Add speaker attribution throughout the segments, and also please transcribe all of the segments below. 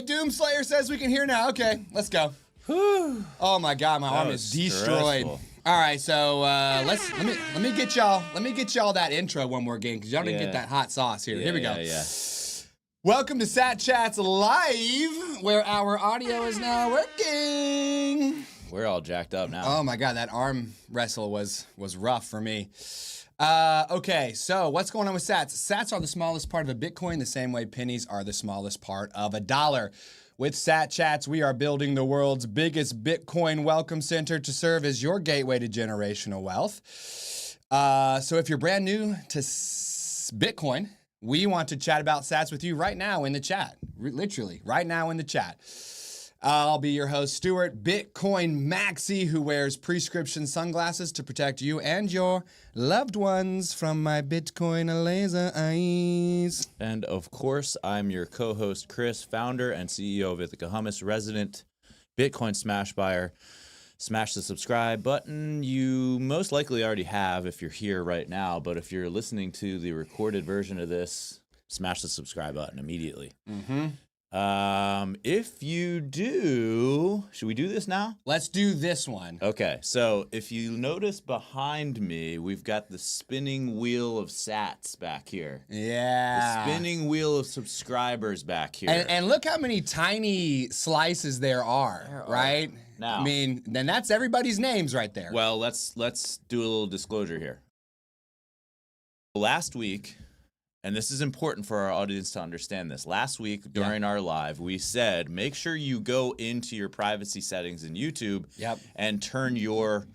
Speaker 1: Doomslayer says we can hear now. Okay, let's go. Whew. Oh my God, my arm is destroyed.
Speaker 2: Stressful.
Speaker 1: All right, so let me get y'all that intro one more game because y'all didn't get that hot sauce here. Here we go.
Speaker 2: Yeah.
Speaker 1: Welcome to Satchats Live, where our audio is now working.
Speaker 2: We're all jacked up now.
Speaker 1: Oh my God, that arm wrestle was rough for me. Okay, so what's going on with sats? Sats are the smallest part of a Bitcoin the same way pennies are the smallest part of a dollar. With Satchats, we are building the world's biggest Bitcoin welcome center to serve as your gateway to generational wealth. So if you're brand new to Bitcoin, we want to chat about sats with you right now in the chat. Literally, right now in the chat. I'll be your host, Stuart, Bitcoin Maxi, who wears prescription sunglasses to protect you and your loved ones from my Bitcoin laser eyes.
Speaker 2: And of course, I'm your co-host, Chris, founder and CEO of Ithaca Hummus, resident Bitcoin smash buyer. Smash the subscribe button. You most likely already have if you're here right now, but if you're listening to the recorded version of this, smash the subscribe button immediately. If you do, should we do this now?
Speaker 1: Let's do this one.
Speaker 2: Okay, so if you notice behind me, we've got the spinning wheel of sats back here.
Speaker 1: Yeah.
Speaker 2: The spinning wheel of subscribers back here.
Speaker 1: And look how many tiny slices there are, right?
Speaker 2: Now,
Speaker 1: I mean, then that's everybody's names right there.
Speaker 2: Well, let's do a little disclosure here. Last week, and this is important for our audience to understand this. Last week during our live, we said make sure you go into your privacy settings in YouTube and turn your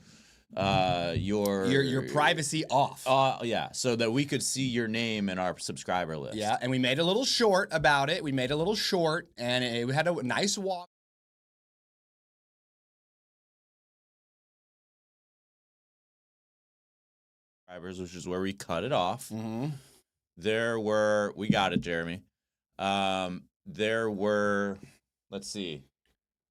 Speaker 1: privacy off.
Speaker 2: Yeah, so that we could see your name in our subscriber list.
Speaker 1: Yeah, and we made a little short about it. We made a little short, and it had a nice walk.
Speaker 2: Which is where we cut it off. There were, we got it, Jeremy. There were, let's see,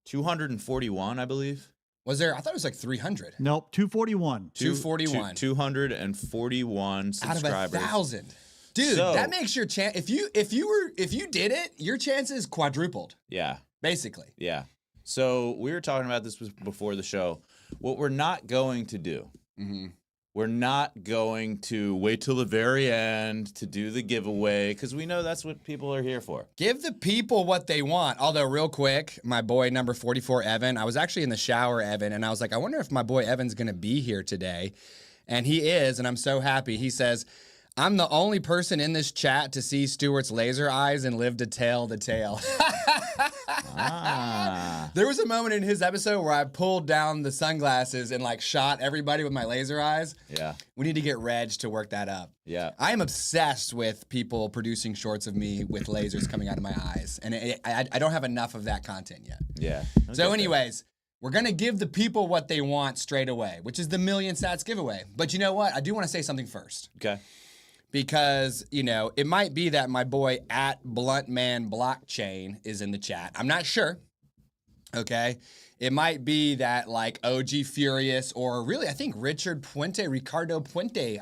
Speaker 2: 241, I believe.
Speaker 1: Was there? I thought it was like 300.
Speaker 3: Nope, 241.
Speaker 1: 241.
Speaker 2: 241 subscribers.
Speaker 1: Out of 1,000. Dude, so, that makes your chance. If you did it, your chances quadrupled.
Speaker 2: Yeah.
Speaker 1: Basically.
Speaker 2: Yeah. So we were talking about this before the show. What we're not going to do. We're not going to wait till the very end to do the giveaway because we know that's what people are here for.
Speaker 1: Give the people what they want. Although, real quick, my boy number 44, Evan, I was actually in the shower, Evan, and I was like, I wonder if my boy Evan's going to be here today. And he is, and I'm so happy. He says, I'm the only person in this chat to see Stuart's laser eyes and live to tell the tale. There was a moment in his episode where I pulled down the sunglasses and like shot everybody with my laser eyes.
Speaker 2: Yeah.
Speaker 1: We need to get Reg to work that up.
Speaker 2: Yeah.
Speaker 1: I am obsessed with people producing shorts of me with lasers coming out of my eyes. And I don't have enough of that content yet.
Speaker 2: Yeah.
Speaker 1: So anyways, we're going to give the people what they want straight away, which is the million sats giveaway. But you know what? I do want to say something first.
Speaker 2: Okay.
Speaker 1: Because, you know, it might be that my boy at Bluntman Blockchain is in the chat. I'm not sure. Okay. It might be that like OG Furious or really I think Ricardo Puente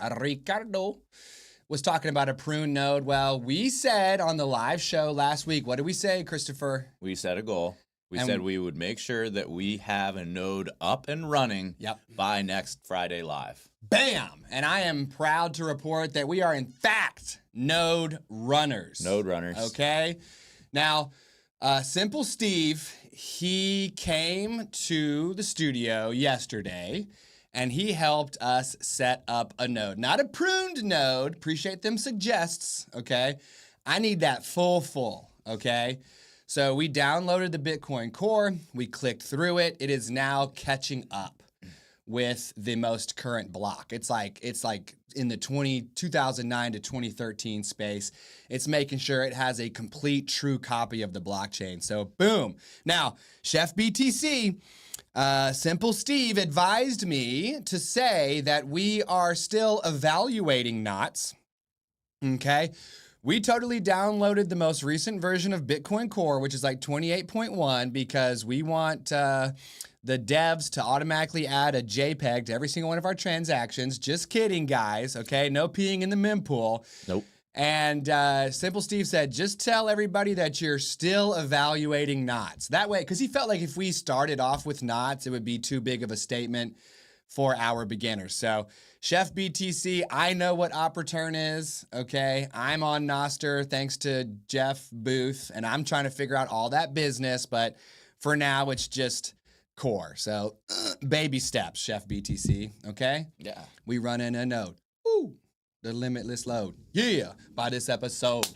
Speaker 1: was talking about a prune node. Well, we said on the live show last week, what did we say, Christopher?
Speaker 2: We set a goal. We said we would make sure that we have a node up and running by next Friday live.
Speaker 1: Bam! And I am proud to report that we are in fact node runners.
Speaker 2: Node runners.
Speaker 1: Okay. Now, Simple Steve, he came to the studio yesterday and he helped us set up a node. Not a pruned node. Appreciate them suggests, okay? I need that full, okay? So we downloaded the Bitcoin Core. We clicked through it. It is now catching up with the most current block. It's like in the 2009 to 2013 space. It's making sure it has a complete true copy of the blockchain. So boom. Now, Chef BTC, Simple Steve advised me to say that we are still evaluating knots. Okay. We totally downloaded the most recent version of Bitcoin Core, which is like 28.1, because we want the devs to automatically add a JPEG to every single one of our transactions. Just kidding, guys, okay? No peeing in the mempool.
Speaker 2: Nope.
Speaker 1: And Simple Steve said, just tell everybody that you're still evaluating knots. That way, because he felt like if we started off with knots, it would be too big of a statement for our beginners. So, Chef BTC, I know what op return is, okay? I'm on Noster thanks to Jeff Booth, and I'm trying to figure out all that business, but for now, it's just core. So, baby steps, Chef BTC, okay?
Speaker 2: Yeah.
Speaker 1: We run in a node. Ooh. The limitless load. Yeah. By this episode.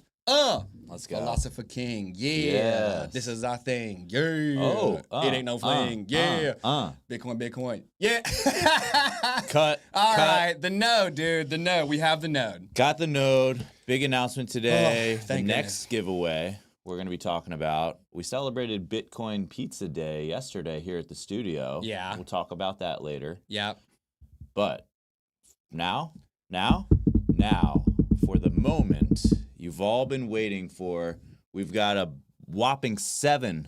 Speaker 2: Let's go.
Speaker 1: Philosopher King. Yeah.
Speaker 2: Yes.
Speaker 1: This is our thing. Yeah.
Speaker 2: Oh.
Speaker 1: It ain't no fling. Yeah. Bitcoin. Yeah.
Speaker 2: Cut.
Speaker 1: All
Speaker 2: cut.
Speaker 1: right. The node, dude. The node. We have the node.
Speaker 2: Got the node. Big announcement today.
Speaker 1: Oh, thank
Speaker 2: the
Speaker 1: goodness.
Speaker 2: next giveaway we're going to be talking about. We celebrated Bitcoin Pizza Day yesterday here at the studio.
Speaker 1: Yeah.
Speaker 2: We'll talk about that later.
Speaker 1: Yep.
Speaker 2: But now, for the moment you've all been waiting for, we've got a whopping 7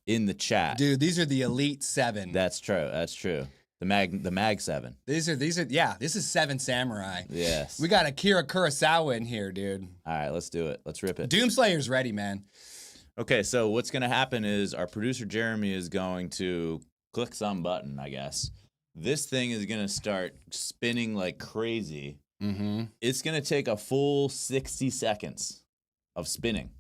Speaker 2: in the chat.
Speaker 1: Dude, these are the elite 7.
Speaker 2: That's true. The mag 7.
Speaker 1: These are yeah, this is 7 samurai.
Speaker 2: Yes.
Speaker 1: We got Akira Kurosawa in here, dude.
Speaker 2: All right, let's do it. Let's rip it.
Speaker 1: Doomslayer's ready, man.
Speaker 2: Okay, so what's going to happen is our producer Jeremy is going to click some button, I guess. This thing is going to start spinning like crazy.
Speaker 1: Mm-hmm.
Speaker 2: It's going to take a full 60 seconds of spinning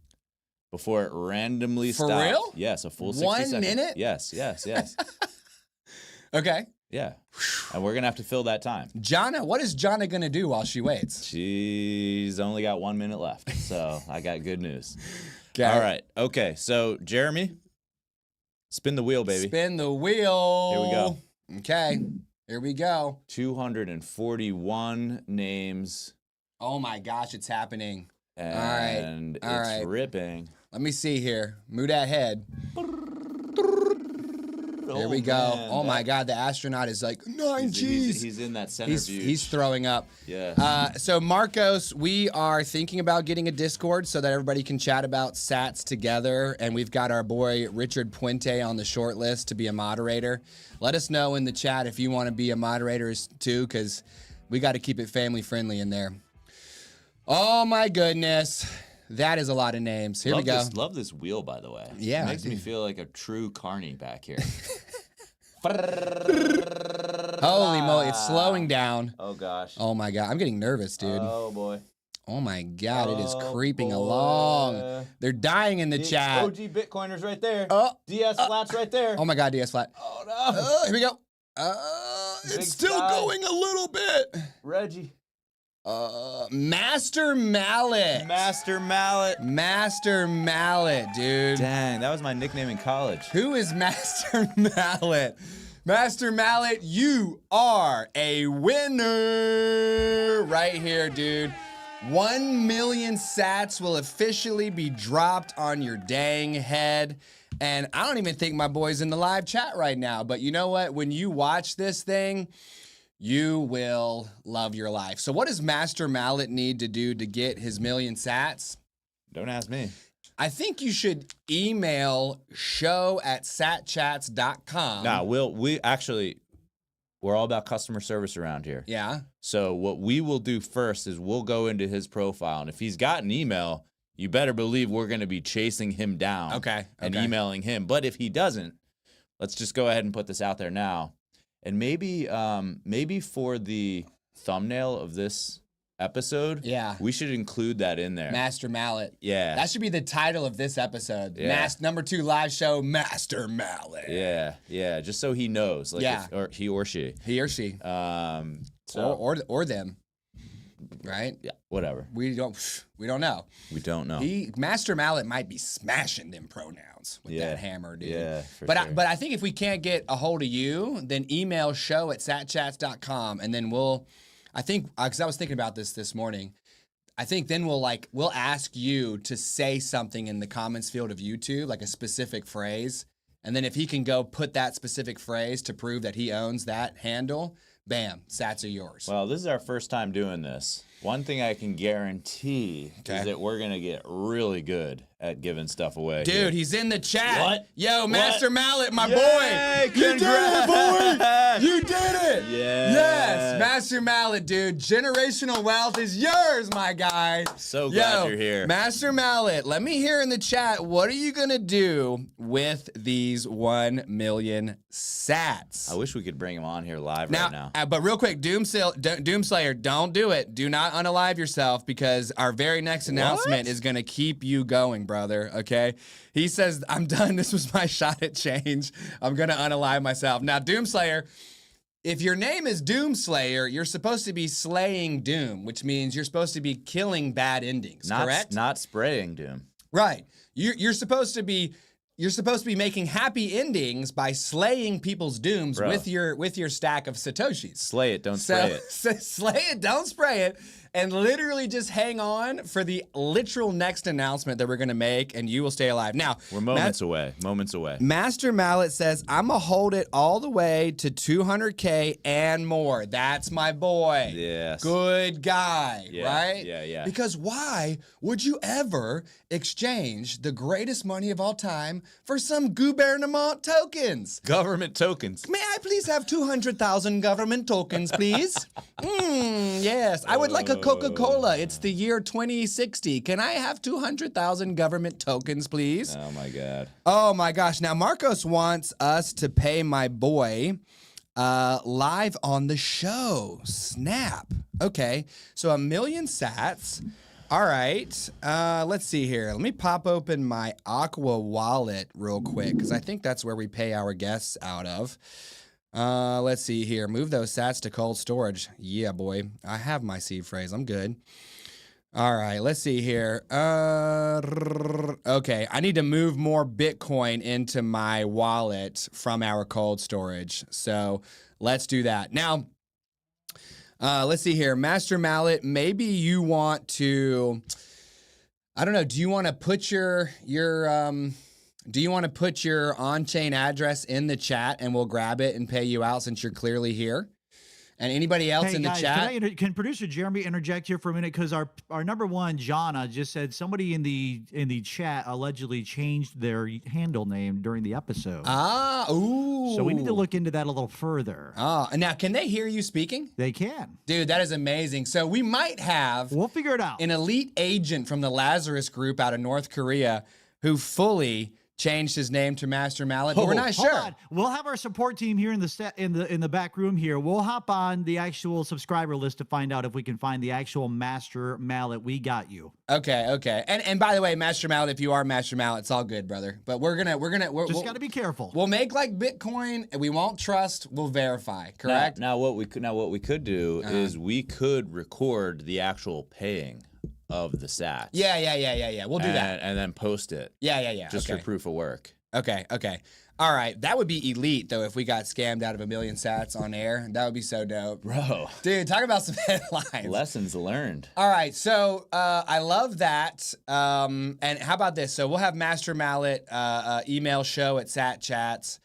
Speaker 2: before it randomly stops.
Speaker 1: For real?
Speaker 2: Yes, a full 60
Speaker 1: 1
Speaker 2: seconds.
Speaker 1: minute?
Speaker 2: Yes.
Speaker 1: Okay.
Speaker 2: Yeah. And we're going to have to fill that time.
Speaker 1: Jonna, what is Jonna going to do while she waits?
Speaker 2: She's only got 1 minute left, so I got good news.
Speaker 1: Okay.
Speaker 2: All right. Okay, so Jeremy, spin the wheel, baby.
Speaker 1: Spin the wheel.
Speaker 2: Here we go.
Speaker 1: Okay. Here we go.
Speaker 2: 241 names.
Speaker 1: Oh my gosh, it's happening.
Speaker 2: And
Speaker 1: All
Speaker 2: it's
Speaker 1: right.
Speaker 2: ripping.
Speaker 1: Let me see here. Move that head. Here we go.
Speaker 2: Man,
Speaker 1: oh my God, the astronaut is like 9 G's.
Speaker 2: He's in that centrifuge.
Speaker 1: He's throwing up.
Speaker 2: Yeah.
Speaker 1: So Marcos, we are thinking about getting a Discord so that everybody can chat about sats together, and we've got our boy Richard Puente on the short list to be a moderator. Let us know in the chat if you want to be a moderator too, because we got to keep it family friendly in there. Oh my goodness. That is a lot of names. Here we go.
Speaker 2: Love this wheel, by the way.
Speaker 1: Yeah,
Speaker 2: It makes me feel like a true carny back here.
Speaker 1: Holy moly, it's slowing down.
Speaker 2: Oh, gosh.
Speaker 1: Oh my God, I'm getting nervous, dude.
Speaker 2: Oh, boy.
Speaker 1: Oh my God, it is creeping
Speaker 2: boy.
Speaker 1: along. They're dying in the chat.
Speaker 2: OG Bitcoiners right there.
Speaker 1: Oh,
Speaker 2: DS Flats right there.
Speaker 1: oh my God, DS Flat.
Speaker 2: Oh, no.
Speaker 1: Here we go.
Speaker 2: Big
Speaker 1: It's still
Speaker 2: sky.
Speaker 1: going a little bit.
Speaker 2: Reggie.
Speaker 1: Master Mallet.
Speaker 2: Master Mallet.
Speaker 1: Master Mallet, dude.
Speaker 2: Dang, that was my nickname in college.
Speaker 1: Who is Master Mallet? Master Mallet, you are a winner right here, dude. 1 million sats will officially be dropped on your dang head. And I don't even think my boy's in the live chat right now. But you know what? When you watch this thing, you will love your life. So what does Master Mallet need to do to get his million sats?
Speaker 2: Don't ask me.
Speaker 1: I think you should email show@satchats.com.
Speaker 2: Nah, we're all about customer service around here.
Speaker 1: Yeah.
Speaker 2: So what we will do first is we'll go into his profile, and if he's got an email, you better believe we're going to be chasing him down.
Speaker 1: Okay.
Speaker 2: And
Speaker 1: okay.
Speaker 2: emailing him. But if he doesn't, let's just go ahead and put this out there now. And maybe for the thumbnail of this episode,
Speaker 1: Yeah.
Speaker 2: we should include that in there.
Speaker 1: Master Mallet.
Speaker 2: Yeah.
Speaker 1: That should be the title of this episode.
Speaker 2: Yeah.
Speaker 1: Number 2 live show, Master Mallet.
Speaker 2: Yeah, just so he knows, like,
Speaker 1: Yeah.
Speaker 2: or he or she.
Speaker 1: He or she. Or them. Right?
Speaker 2: Yeah, whatever.
Speaker 1: We don't know.
Speaker 2: We don't know.
Speaker 1: Master Mallet might be smashing them pronouns with that hammer, dude.
Speaker 2: Yeah, for
Speaker 1: but
Speaker 2: sure.
Speaker 1: but I think if we can't get a hold of you, then email show@satchats.com, and then we'll because I was thinking about this morning. I think then we'll ask you to say something in the comments field of YouTube, like a specific phrase, and then if he can go put that specific phrase to prove that he owns that handle, bam, sats are yours.
Speaker 2: Well, this is our first time doing this. One thing I can guarantee is that we're going to get really good at giving stuff away.
Speaker 1: Dude,
Speaker 2: here.
Speaker 1: He's in the chat.
Speaker 2: What?
Speaker 1: Yo, Master Mallet, my
Speaker 2: Yay,
Speaker 1: boy. You did it, boy. You did it.
Speaker 2: Yeah.
Speaker 1: Yes, Master Mallet, dude. Generational wealth is yours, my guy.
Speaker 2: So glad you're here.
Speaker 1: Master Mallet, let me hear in the chat, what are you going to do with these 1 million sats?
Speaker 2: I wish we could bring him on here live right now.
Speaker 1: But real quick, Doomslayer, don't do it. Do not unalive yourself because our very next announcement is going to keep you going, brother, okay? He says, I'm done. This was my shot at change. I'm going to unalive myself. Now, Doomslayer, if your name is Doomslayer, you're supposed to be slaying doom, which means you're supposed to be killing bad endings, correct?
Speaker 2: Not spraying doom.
Speaker 1: Right. You're supposed to be making happy endings by slaying people's dooms with your stack of Satoshis.
Speaker 2: Slay it, don't spray it.
Speaker 1: Slay it, don't spray it. And literally just hang on for the literal next announcement that we're going to make, and you will stay alive. Now,
Speaker 2: we're moments away.
Speaker 1: Master Mallet says, I'm going to hold it all the way to 200K and more. That's my boy.
Speaker 2: Yes.
Speaker 1: Good guy, right?
Speaker 2: Yeah.
Speaker 1: Because why would you ever exchange the greatest money of all time for some gouvernement tokens?
Speaker 2: Government tokens.
Speaker 1: May I please have 200,000 government tokens, please? Yes. I would like a Coca-Cola. It's the year 2060. Can I have 200,000 government tokens, please?
Speaker 2: Oh, my God.
Speaker 1: Oh, my gosh. Now, Marcos wants us to pay my boy live on the show. Snap. Okay. So 1 million sats. All right. Let's see here. Let me pop open my Aqua wallet real quick because I think that's where we pay our guests out of. Let's see here. Move those sats to cold storage. Yeah, boy. I have my seed phrase. I'm good. All right. Let's see here. Okay. I need to move more Bitcoin into my wallet from our cold storage. So let's do that. Now, let's see here. Master Mallet, maybe you want to, I don't know. Do you want to put your on-chain address in the chat and we'll grab it and pay you out since you're clearly here? And anybody else in the chat?
Speaker 3: Can producer Jeremy interject here for a minute? Because our number one, Jana, just said somebody in the chat allegedly changed their handle name during the episode.
Speaker 1: Ooh.
Speaker 3: So we need to look into that a little further.
Speaker 1: And now, can they hear you speaking?
Speaker 3: They can.
Speaker 1: Dude, that is amazing. So we might have...
Speaker 3: We'll figure it out.
Speaker 1: An elite agent from the Lazarus Group out of North Korea who fully changed his name to Master Mallet, but we're not sure.
Speaker 3: Hold on. We'll have our support team here in the back room here. We'll hop on the actual subscriber list to find out if we can find the actual Master Mallet. We got you.
Speaker 1: Okay. And by the way, Master Mallet, if you are Master Mallet, it's all good, brother. But we're
Speaker 3: just got to be careful.
Speaker 1: We'll make like Bitcoin, and we won't trust. We'll verify. Correct.
Speaker 2: Now what we could do is we could record the actual paying of the sats.
Speaker 1: Yeah. We'll do that.
Speaker 2: And then post it.
Speaker 1: Yeah.
Speaker 2: Just for proof of work.
Speaker 1: Okay. All right. That would be elite, though, if we got scammed out of 1 million sats on air. That would be so dope.
Speaker 2: Bro.
Speaker 1: Dude, talk about some headlines.
Speaker 2: Lessons learned.
Speaker 1: All right. So I love that. And how about this? So we'll have Master Mallet email show at satchats.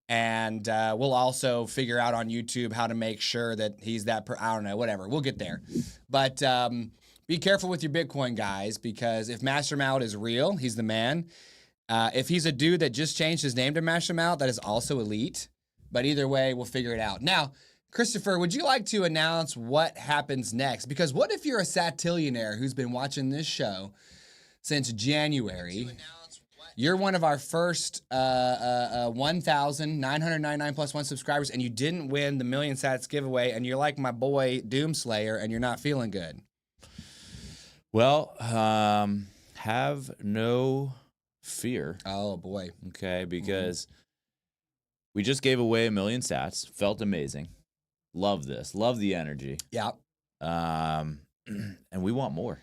Speaker 1: And we'll also figure out on YouTube how to make sure that he's that I don't know, whatever. We'll get there. But be careful with your Bitcoin, guys, because if Master Mallet is real, he's the man. If he's a dude that just changed his name to Master Mallet, that is also elite. But either way, we'll figure it out. Now, Christopher, would you like to announce what happens next? Because what if you're a satillionaire who's been watching this show since January? You're one of our first 1,999 plus one subscribers, and you didn't win the 1 million sats giveaway, and you're like my boy Doomslayer, and you're not feeling good.
Speaker 2: Well, have no fear.
Speaker 1: Oh, boy.
Speaker 2: Okay, because we just gave away 1 million sats. Felt amazing. Love this. Love the energy.
Speaker 1: Yeah.
Speaker 2: And we want more.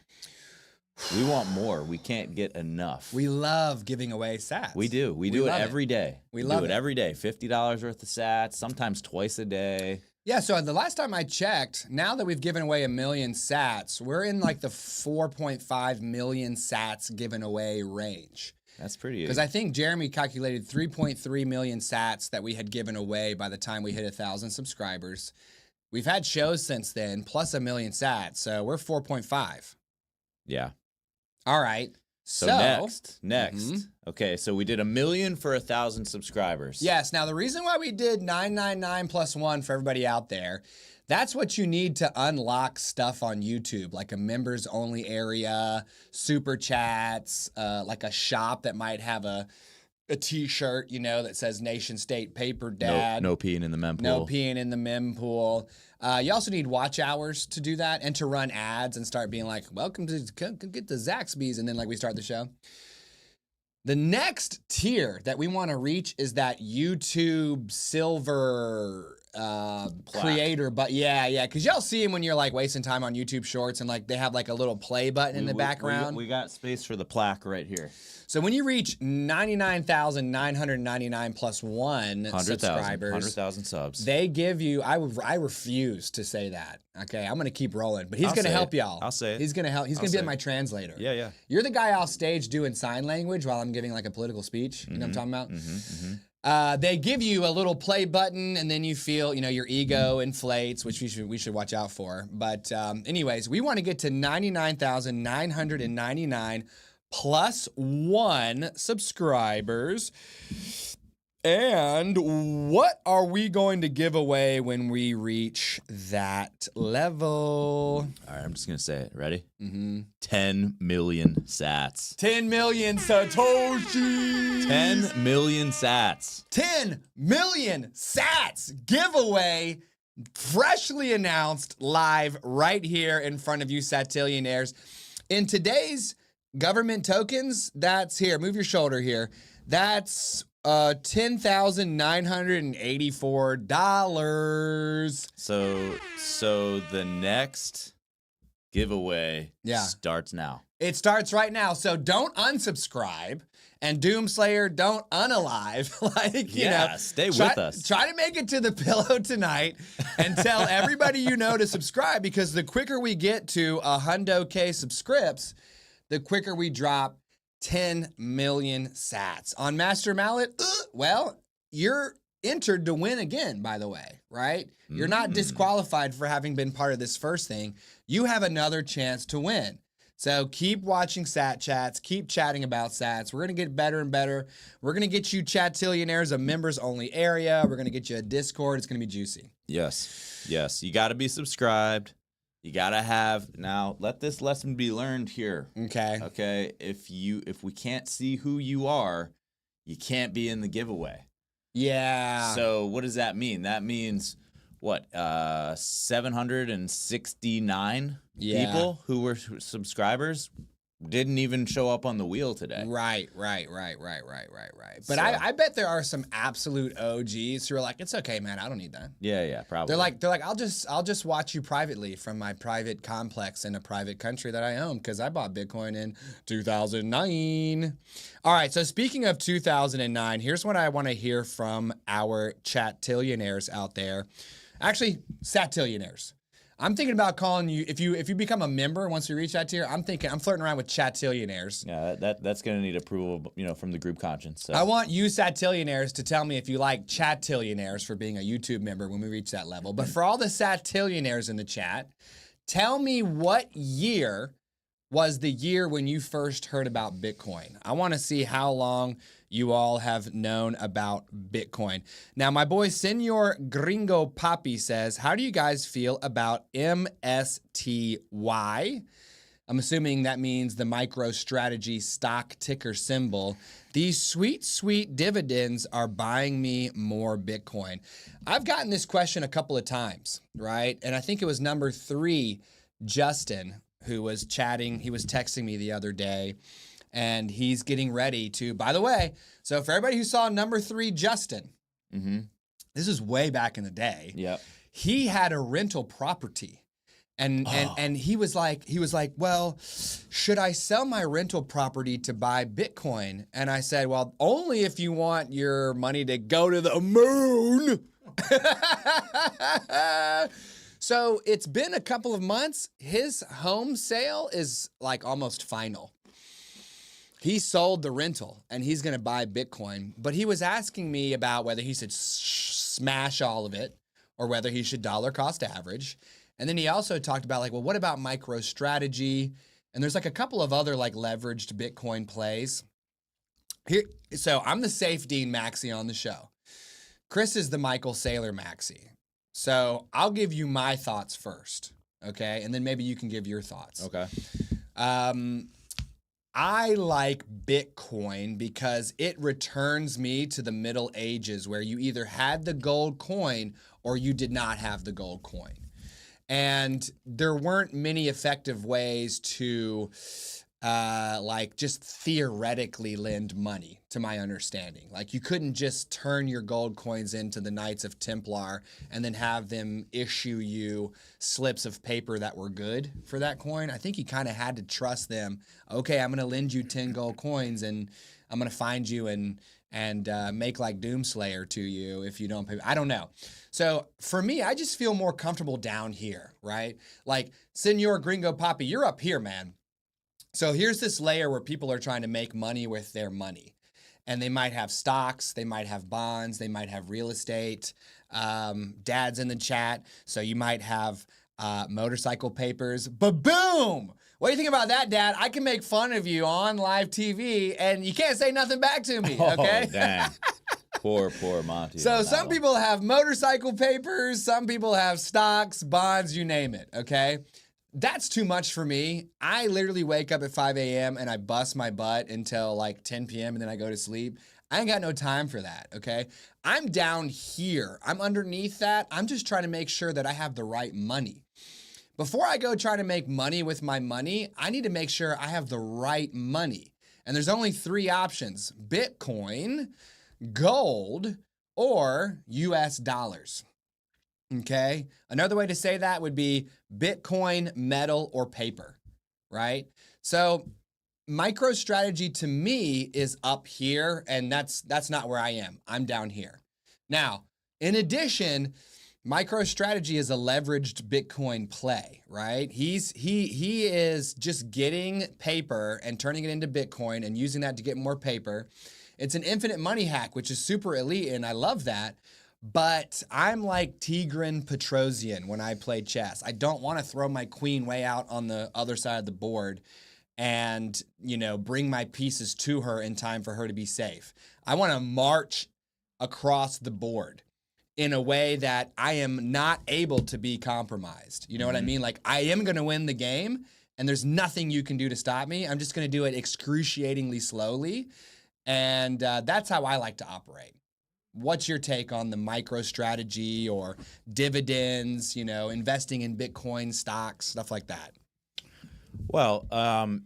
Speaker 2: We want more. We can't get enough.
Speaker 1: We love giving away sats.
Speaker 2: We do. We do it every day.
Speaker 1: We love
Speaker 2: it every day. $50 worth of sats, sometimes twice a day.
Speaker 1: Yeah, so the last time I checked, now that we've given away 1 million sats, we're in like the 4.5 million sats given away range.
Speaker 2: That's pretty.
Speaker 1: Because I think Jeremy calculated 3.3 million sats that we had given away by the time we hit 1,000 subscribers. We've had shows since then, plus 1 million sats, so we're 4.5.
Speaker 2: Yeah.
Speaker 1: All right.
Speaker 2: So next. Okay, so we did 1 million for 1,000 subscribers.
Speaker 1: Yes. Now, the reason why we did 999 plus 1 for everybody out there, that's what you need to unlock stuff on YouTube, like a members only area, super chats, like a shop that might have a t-shirt, you know, that says Nation State Paper Dad.
Speaker 2: No peeing in the mem pool.
Speaker 1: No peeing in the mem pool. You also need watch hours to do that and to run ads and start being like, welcome to get the Zaxby's, and then like we start the show. The next tier that we want to reach is that YouTube silver creator, but yeah, because y'all see him when you're like wasting time on YouTube Shorts and like they have like a little play button in the background.
Speaker 2: We got space for the plaque right here.
Speaker 1: So when you reach 99,999 plus 1 subscribers,
Speaker 2: 100,000 subs,
Speaker 1: they give you. I refuse to say that. Okay, I'm gonna keep rolling, but he's gonna help y'all.
Speaker 2: I'll say it.
Speaker 1: He's gonna help. He's gonna be my translator.
Speaker 2: Yeah.
Speaker 1: You're the guy off stage doing sign language while I'm giving like a political speech. You know what I'm talking about? They give you a little play button, and then you feel, you know, your ego inflates, which we should watch out for. But anyways, we want to get to 99,999 plus 1 subscribers. And what are we going to give away when we reach that level?
Speaker 2: All right, I'm just going to say it. Ready? 10 million sats.
Speaker 1: 10 million Satoshi.
Speaker 2: 10 million sats.
Speaker 1: 10 million sats giveaway, freshly announced live right here in front of you, Satillionaires. In today's government tokens, that's here. Move your shoulder here. That's $10,984.
Speaker 2: So the next giveaway starts now.
Speaker 1: It starts right now. So don't unsubscribe. And Doomslayer, don't unalive. Like, you know,
Speaker 2: stay with us.
Speaker 1: Try to make it to the pillow tonight and tell everybody you know to subscribe, because the quicker we get to 100K subscripts, the quicker we drop 10 million sats. On Master Mallet, well, you're entered to win again, by the way, right? You're not disqualified for having been part of this first thing. You have another chance to win. So keep watching Sat Chats, keep chatting about Sats. We're going to get better and better. We're going to get you Chatillionaires a members only area. We're going to get you a Discord. It's going to be juicy.
Speaker 2: Yes. You got to be subscribed. You got to have, now let this lesson be learned here. Okay. If we can't see who you are, you can't be in the giveaway.
Speaker 1: Yeah.
Speaker 2: So what does that mean? That means what? 769 people who were subscribers didn't even show up on the wheel today.
Speaker 1: Right. But I bet there are some absolute OGs who are like, it's okay, man, I don't need that.
Speaker 2: Yeah, probably.
Speaker 1: They're like, I'll just watch you privately from my private complex in a private country that I own, because I bought Bitcoin in 2009. All right, so speaking of 2009, here's what I want to hear from our Chatillionaires out there. Actually, Satillionaires. I'm thinking about calling you, if you become a member once we reach that tier, I'm flirting around with Chatillionaires.
Speaker 2: Yeah, that's going to need approval, from the group conscience. So.
Speaker 1: I want you Satillionaires to tell me if you like Chatillionaires for being a YouTube member when we reach that level. But for all the Satillionaires in the chat, tell me what year was the year when you first heard about Bitcoin. I want to see how long you all have known about Bitcoin. Now, my boy Senor Gringo Papi says, how do you guys feel about MSTY? I'm assuming that means the MicroStrategy stock ticker symbol. These sweet, sweet dividends are buying me more Bitcoin. I've gotten this question a couple of times, right? And I think it was number 3, Justin, who was chatting. He was texting me the other day. And he's getting ready to, by the way, so for everybody who saw number 3, Justin, this is way back in the day.
Speaker 2: Yep.
Speaker 1: He had a rental property. And he was like, well, should I sell my rental property to buy Bitcoin? And I said, well, only if you want your money to go to the moon. So it's been a couple of months. His home sale is like almost final. He sold the rental and he's going to buy Bitcoin, but he was asking me about whether he should smash all of it or whether he should dollar cost average. And then he also talked about like, well, what about MicroStrategy? And there's like a couple of other like leveraged Bitcoin plays. Here, so I'm the Safe Dean Maxi on the show. Chris is the Michael Saylor Maxi. So I'll give you my thoughts first, okay? And then maybe you can give your thoughts.
Speaker 2: Okay.
Speaker 1: I like Bitcoin because it returns me to the Middle Ages where you either had the gold coin or you did not have the gold coin. And there weren't many effective ways to like just theoretically lend money, to my understanding. Like you couldn't just turn your gold coins into the Knights of Templar and then have them issue you slips of paper that were good for that coin. I think you kind of had to trust them. Okay, I'm going to lend you 10 gold coins and I'm going to find you and make like Doomslayer to you if you don't pay. I don't know. So for me, I just feel more comfortable down here, right? Like Senor Gringo Papi, you're up here, man. So here's this layer where people are trying to make money with their money. And they might have stocks, they might have bonds, they might have real estate. Dad's in the chat, so you might have motorcycle papers. Ba-boom! What do you think about that, Dad? I can make fun of you on live TV, and you can't say nothing back to me, okay?
Speaker 2: Oh, dang. Poor Monty.
Speaker 1: So some people have motorcycle papers, some people have stocks, bonds, you name it, okay? That's too much for me. I literally wake up at 5 a.m. and I bust my butt until like 10 p.m. and then I go to sleep. I ain't got no time for that, okay? I'm down here. I'm underneath that. I'm just trying to make sure that I have the right money. Before I go try to make money with my money, I need to make sure I have the right money. And there's only 3 options: Bitcoin, gold, or US dollars. Okay? Another way to say that would be Bitcoin, metal, or paper, right? So MicroStrategy to me is up here, and that's not where I am. I'm down here. Now, in addition, MicroStrategy is a leveraged Bitcoin play, right? He is just getting paper and turning it into Bitcoin and using that to get more paper. It's an infinite money hack, which is super elite, and I love that. But I'm like Tigran Petrosian when I play chess. I don't want to throw my queen way out on the other side of the board and, you know, bring my pieces to her in time for her to be safe. I want to march across the board in a way that I am not able to be compromised. You know what I mean? Like, I am going to win the game, and there's nothing you can do to stop me. I'm just going to do it excruciatingly slowly, and that's how I like to operate. What's your take on the MicroStrategy or dividends, you know, investing in Bitcoin stocks, stuff like that?
Speaker 2: Well,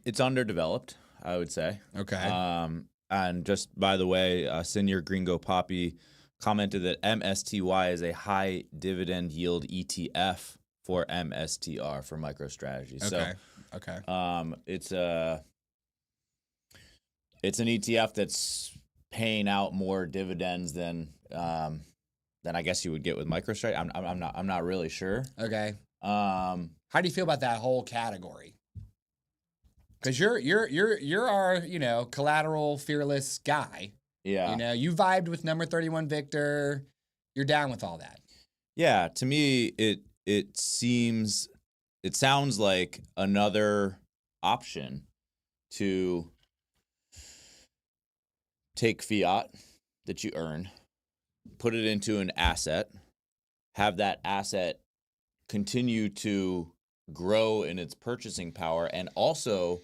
Speaker 2: it's underdeveloped, I would say.
Speaker 1: Okay.
Speaker 2: And just by the way, Senior Gringo Poppy commented that MSTY is a high dividend yield ETF for MSTR for MicroStrategy.
Speaker 1: Okay. Okay.
Speaker 2: So, it's an ETF that's paying out more dividends than I guess you would get with MicroStrategy. I'm not really sure.
Speaker 1: Okay. How do you feel about that whole category? Because you're our, you know, collateral fearless guy.
Speaker 2: Yeah.
Speaker 1: You know, you vibed with number 31 Victor. You're down with all that.
Speaker 2: Yeah. To me, it sounds like another option to take fiat that you earn, put it into an asset, have that asset continue to grow in its purchasing power, and also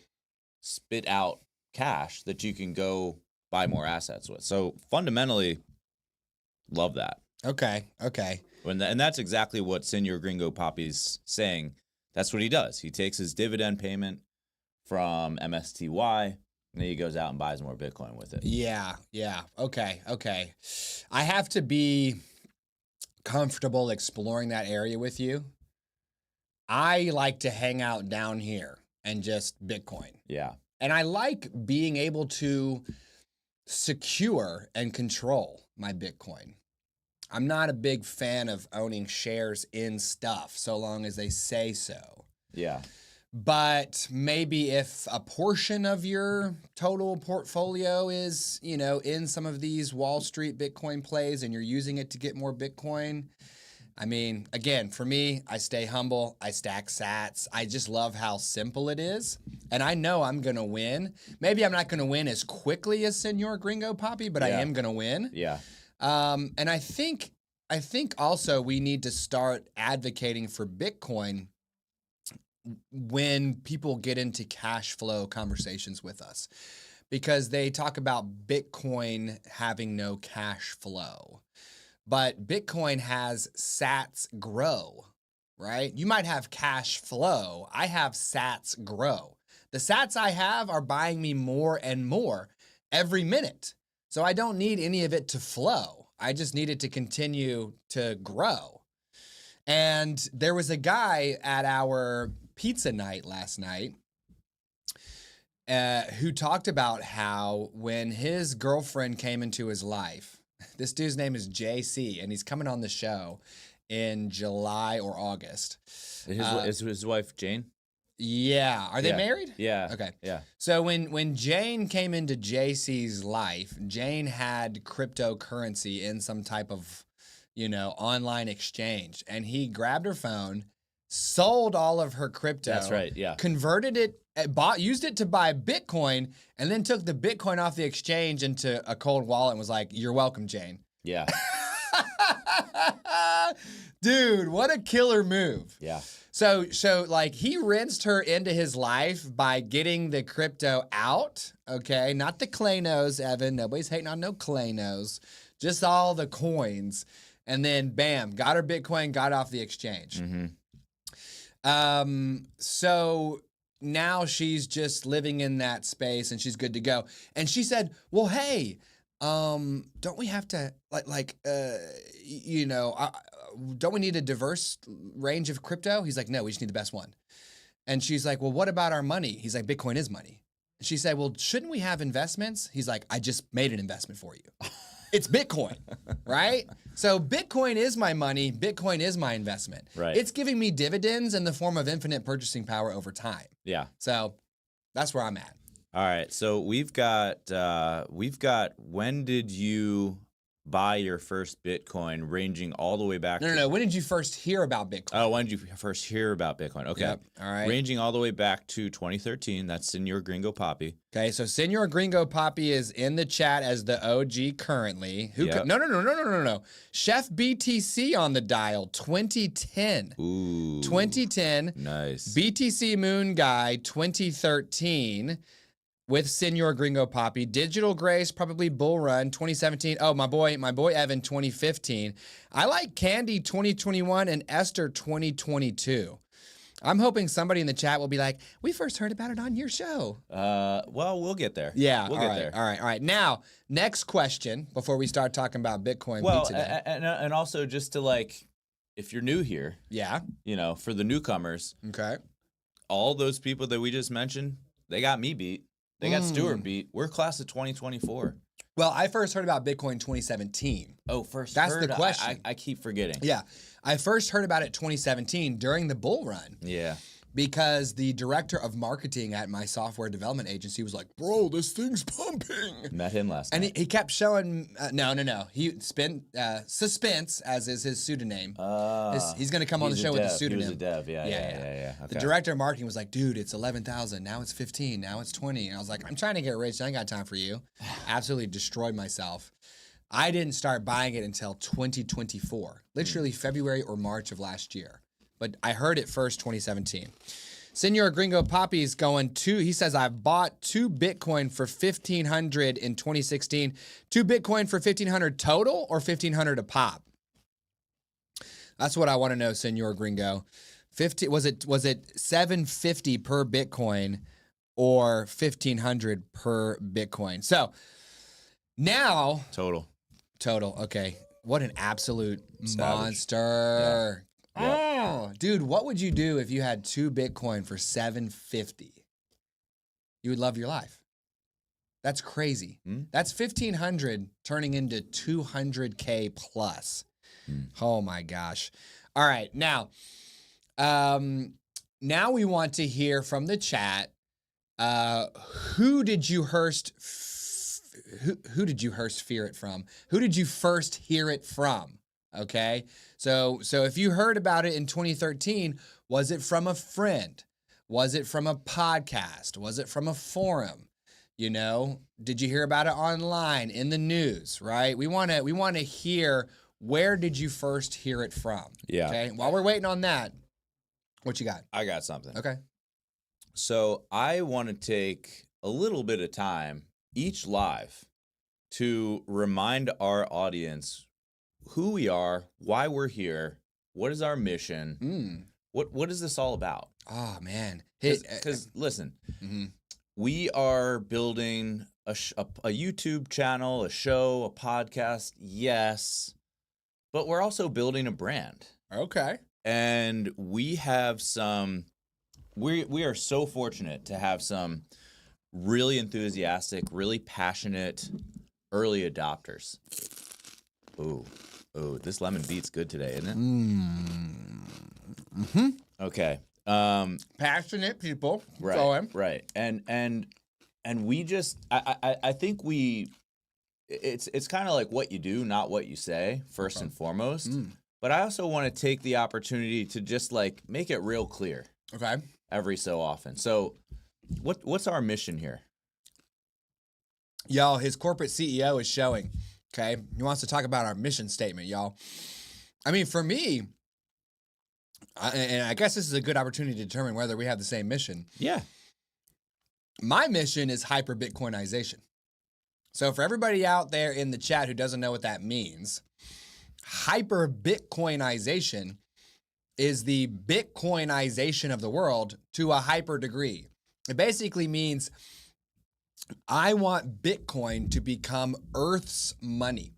Speaker 2: spit out cash that you can go buy more assets with. So fundamentally, love that.
Speaker 1: Okay. Okay.
Speaker 2: And that's exactly what Senor Gringo Poppy's saying. That's what he does. He takes his dividend payment from MSTY, and then he goes out and buys more Bitcoin with it.
Speaker 1: Yeah. Yeah. Okay. Okay. I have to be comfortable exploring that area with you. I like to hang out down here and just Bitcoin.
Speaker 2: Yeah.
Speaker 1: And I like being able to secure and control my Bitcoin. I'm not a big fan of owning shares in stuff so long as they say so.
Speaker 2: Yeah.
Speaker 1: But maybe if a portion of your total portfolio is, you know, in some of these Wall Street Bitcoin plays and you're using it to get more Bitcoin, I mean, again, for me, I stay humble. I stack sats. I just love how simple it is. And I know I'm going to win. Maybe I'm not going to win as quickly as Senor Gringo Poppy, but I am going to win.
Speaker 2: Yeah.
Speaker 1: And I think also we need to start advocating for Bitcoin when people get into cash flow conversations with us, because they talk about Bitcoin having no cash flow. But Bitcoin has sats grow, right? You might have cash flow. I have sats grow. The sats I have are buying me more and more every minute. So I don't need any of it to flow. I just need it to continue to grow. And there was a guy at our pizza night last night who talked about how when his girlfriend came into his life, this dude's name is JC, and he's coming on the show in July or August.
Speaker 2: Is his wife Jane?
Speaker 1: Yeah. Are they married?
Speaker 2: Yeah.
Speaker 1: Okay.
Speaker 2: Yeah.
Speaker 1: So when Jane came into JC's life, Jane had cryptocurrency in some type of, online exchange. And he grabbed her phone, sold all of her crypto.
Speaker 2: That's right. Yeah.
Speaker 1: Converted it, used it to buy Bitcoin, and then took the Bitcoin off the exchange into a cold wallet and was like, "You're welcome, Jane."
Speaker 2: Yeah.
Speaker 1: Dude, what a killer move.
Speaker 2: Yeah.
Speaker 1: So like he rinsed her into his life by getting the crypto out, okay? Not the Claynos, Evan. Nobody's hating on no Claynos. Just all the coins. And then bam, got her Bitcoin, got off the exchange. So now she's just living in that space and she's good to go. And she said, "Well, hey, don't we have to don't we need a diverse range of crypto?" He's like, "No, we just need the best one." And she's like, "Well, what about our money?" He's like, "Bitcoin is money." And she said, "Well, shouldn't we have investments?" He's like, "I just made an investment for you." It's Bitcoin, right? So Bitcoin is my money. Bitcoin is my investment.
Speaker 2: Right.
Speaker 1: It's giving me dividends in the form of infinite purchasing power over time.
Speaker 2: Yeah.
Speaker 1: So that's where I'm at.
Speaker 2: All right. So we've got when did you buy your first Bitcoin, ranging all the way back
Speaker 1: No. When did you first hear about Bitcoin?
Speaker 2: Oh, when did you first hear about Bitcoin? Okay.
Speaker 1: Yep. All right.
Speaker 2: Ranging all the way back to 2013. That's Senor Gringo Poppy.
Speaker 1: Okay, so Senor Gringo Poppy is in the chat as the OG currently.
Speaker 2: Yep.
Speaker 1: No. Chef BTC on the dial, 2010.
Speaker 2: Ooh.
Speaker 1: 2010.
Speaker 2: Nice.
Speaker 1: BTC Moon Guy, 2013. With Senor Gringo Poppy. Digital Grace, probably Bull Run, 2017. Oh, my boy Evan, 2015. I like Candy, 2021, and Esther, 2022. I'm hoping somebody in the chat will be like, "We first heard about it on your show."
Speaker 2: Well, we'll get there.
Speaker 1: Yeah,
Speaker 2: we'll get there.
Speaker 1: All right. Now, next question before we start talking about Bitcoin pizza day.
Speaker 2: And also just to if you're new here,
Speaker 1: Yeah.
Speaker 2: For the newcomers,
Speaker 1: Okay.
Speaker 2: all those people that we just mentioned, they got me beat. They got Stuart beat. We're class of 2024.
Speaker 1: Well, I first heard about Bitcoin 2017.
Speaker 2: Oh, first
Speaker 1: That's
Speaker 2: heard.
Speaker 1: the question.
Speaker 2: I keep forgetting.
Speaker 1: Yeah. I first heard about it 2017 during the bull run.
Speaker 2: Yeah.
Speaker 1: Because the director of marketing at my software development agency was like, "Bro, this thing's pumping."
Speaker 2: Met him last
Speaker 1: And
Speaker 2: night.
Speaker 1: he kept showing, no. Suspense, as is his pseudonym. He's going to come on the show with a pseudonym.
Speaker 2: He was a dev, yeah. Okay.
Speaker 1: The director of marketing was like, "Dude, it's 11,000. Now it's 15. Now it's 20. And I was like, "I'm trying to get rich. I ain't got time for you." Absolutely destroyed myself. I didn't start buying it until 2024, literally February or March of last year. But I heard it first 2017. Senor Gringo Poppy is going to, he says, "I've bought 2 Bitcoin for 1,500 in 2016. 2 Bitcoin for 1,500 total or 1,500 a pop?" That's what I want to know, Senor Gringo. Was it 750 per Bitcoin or 1,500 per Bitcoin? So now
Speaker 2: Total.
Speaker 1: Okay. What an absolute
Speaker 2: Savage.
Speaker 1: monster.
Speaker 2: Yeah.
Speaker 1: Oh, dude, what would you do if you had 2 Bitcoin for 750? You would love your life. That's crazy. That's 1,500 turning into 200K plus. Oh my gosh. All right. Now we want to hear from the chat. Who did you first fear it from? Who did you first hear it from? Okay. So if you heard about it in 2013, was it from a friend? Was it from a podcast? Was it from a forum? You know, did you hear about it online in the news, right? We want to hear, where did you first hear it from?
Speaker 2: Yeah.
Speaker 1: Okay. While we're waiting on that, what you got?
Speaker 2: I got something.
Speaker 1: Okay.
Speaker 2: So I want to take a little bit of time each live to remind our audience who we are, why we're here, what is our mission, what is this all about?
Speaker 1: Oh man,
Speaker 2: because listen, we are building a YouTube channel, a show, a podcast, yes, but we're also building a brand.
Speaker 1: Okay.
Speaker 2: And we have some, we are so fortunate to have some really enthusiastic, really passionate early adopters. Ooh, this lemon beet's good today, isn't it?
Speaker 1: Mm-hmm.
Speaker 2: Okay.
Speaker 1: Passionate people.
Speaker 2: Right. And we just, I think it's kind of like what you do, not what you say, first and foremost. But I also want to take the opportunity to just like make it real clear.
Speaker 1: Okay.
Speaker 2: Every so often. So what's our mission here?
Speaker 1: Y'all, his corporate CEO is showing. Okay. He wants to talk about our mission statement, y'all. I mean, for me, and I guess this is a good opportunity to determine whether we have the same mission.
Speaker 2: Yeah.
Speaker 1: My mission is hyper Bitcoinization. So for everybody out there in the chat who doesn't know what that means, hyper Bitcoinization is the Bitcoinization of the world to a hyper degree. It basically means I want Bitcoin to become Earth's money.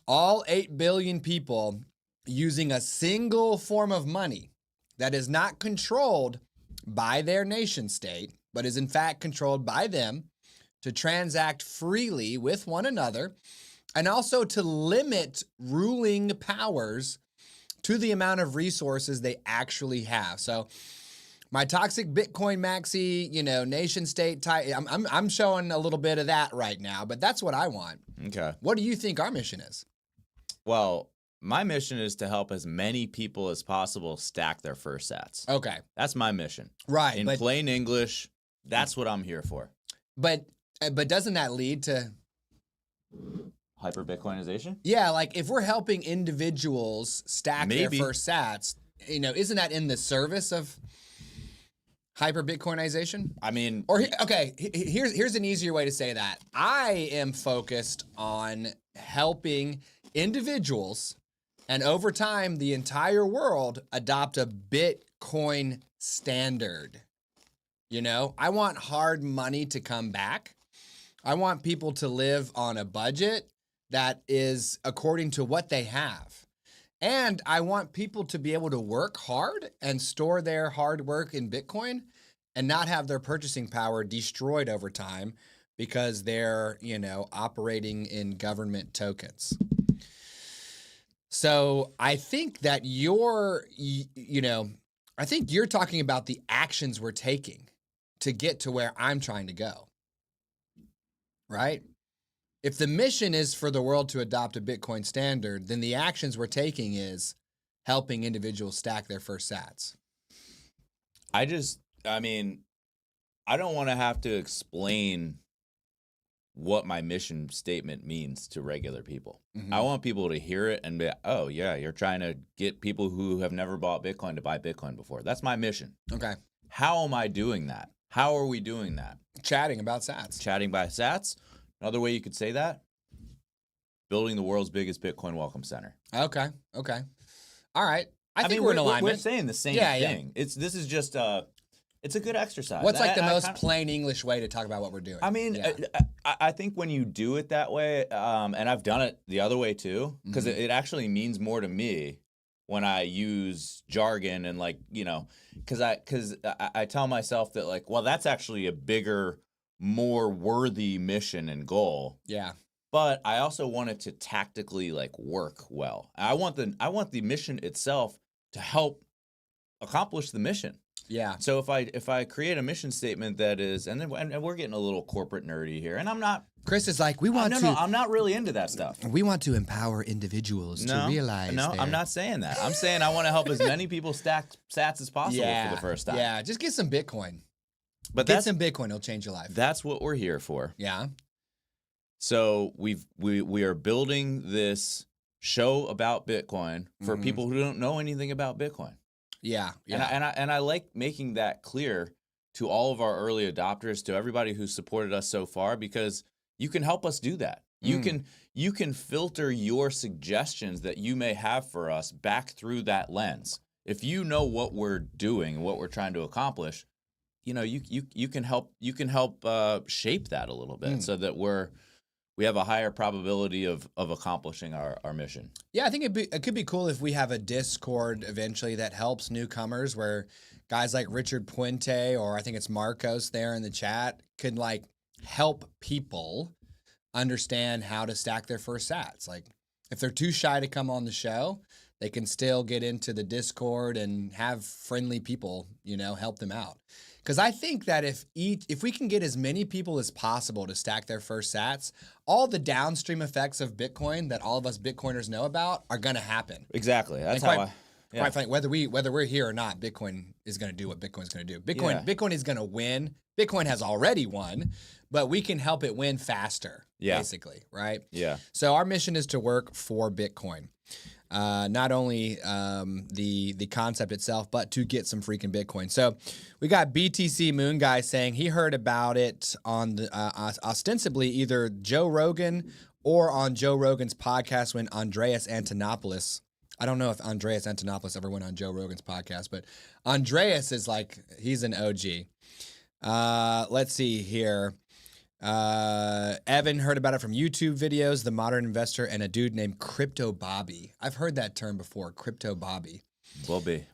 Speaker 1: All 8 billion people using a single form of money that is not controlled by their nation state, but is in fact controlled by them to transact freely with one another, and also to limit ruling powers to the amount of resources they actually have. So my toxic Bitcoin maxi, nation state type, I'm showing a little bit of that right now, but that's what I want.
Speaker 2: Okay.
Speaker 1: What do you think our mission is?
Speaker 2: Well, my mission is to help as many people as possible stack their first sats.
Speaker 1: Okay.
Speaker 2: That's my mission.
Speaker 1: Right.
Speaker 2: In plain English, that's what I'm here for.
Speaker 1: But doesn't that lead to
Speaker 2: hyper Bitcoinization?
Speaker 1: Yeah, like if we're helping individuals stack their first sats, isn't that in the service of hyper Bitcoinization?
Speaker 2: I mean,
Speaker 1: here's an easier way to say that. I am focused on helping individuals and over time the entire world adopt a Bitcoin standard. I want hard money to come back. I want people to live on a budget that is according to what they have. And I want people to be able to work hard and store their hard work in Bitcoin and not have their purchasing power destroyed over time because they're, operating in government tokens. So I think that you're talking about the actions we're taking to get to where I'm trying to go. Right? If the mission is for the world to adopt a Bitcoin standard, then the actions we're taking is helping individuals stack their first sats.
Speaker 2: I don't want to have to explain what my mission statement means to regular people. I want people to hear it and be, oh yeah, you're trying to get people who have never bought Bitcoin to buy Bitcoin before. That's my mission.
Speaker 1: Okay.
Speaker 2: How am I doing that? How are we doing that?
Speaker 1: Chatting about sats.
Speaker 2: Chatting by sats. Another way you could say that, building the world's biggest Bitcoin welcome center.
Speaker 1: Okay. All right. I think we're in alignment.
Speaker 2: We're saying the same thing. Yeah. This is just it's a good exercise.
Speaker 1: What's like the most plain English way to talk about what we're doing?
Speaker 2: I mean, I think when you do it that way, and I've done it the other way too, because it actually means more to me when I use jargon and because I tell myself that well, that's actually a bigger, more worthy mission and goal.
Speaker 1: Yeah.
Speaker 2: But I also want it to tactically work well. I want the mission itself to help accomplish the mission.
Speaker 1: Yeah.
Speaker 2: So if I create a mission statement that is, and we're getting a little corporate nerdy here, and I'm not.
Speaker 1: Chris is like, we want
Speaker 2: no,
Speaker 1: to.
Speaker 2: no, I'm not really into that stuff.
Speaker 1: We want to empower individuals to realize.
Speaker 2: No, I'm not saying that. I'm saying I want to help as many people stack sats as possible for the first time.
Speaker 1: Yeah, just get some Bitcoin.
Speaker 2: But
Speaker 1: get some Bitcoin, it'll change your life.
Speaker 2: That's what we're here for.
Speaker 1: Yeah.
Speaker 2: So we are building this show about Bitcoin for people who don't know anything about Bitcoin.
Speaker 1: Yeah.
Speaker 2: And I like making that clear to all of our early adopters, to everybody who's supported us so far, because you can help us do that. You can filter your suggestions that you may have for us back through that lens. If you know what we're doing, what we're trying to accomplish, you know, you can help shape that a little bit so that we have a higher probability of accomplishing our mission.
Speaker 1: Yeah, I think it could be cool if we have a Discord eventually that helps newcomers, where guys like Richard Puente, or I think it's Marcos there in the chat, could like help people understand how to stack their first sats. Like if they're too shy to come on the show, they can still get into the Discord and have friendly people, you know, help them out. Because I think that if we can get as many people as possible to stack their first sats, all the downstream effects of Bitcoin that all of us Bitcoiners know about are going to happen.
Speaker 2: Exactly. That's quite
Speaker 1: frankly, whether we're here or not, Bitcoin is going to do what Bitcoin's going to do. Bitcoin is going to win. Bitcoin has already won, but we can help it win faster. Basically, right?
Speaker 2: Yeah.
Speaker 1: So our mission is to work for Bitcoin. Not only the concept itself, but to get some freaking Bitcoin. So we got BTC Moon Guy saying he heard about it on the, ostensibly either Joe Rogan or on Joe Rogan's podcast when Andreas Antonopoulos. I don't know if Andreas Antonopoulos ever went on Joe Rogan's podcast, but Andreas is like, he's an OG. Let's see here. Evan heard about it from YouTube videos, The Modern Investor, and a dude named Crypto Bobby. I've heard that term before, Crypto Bobby.
Speaker 2: Bobby.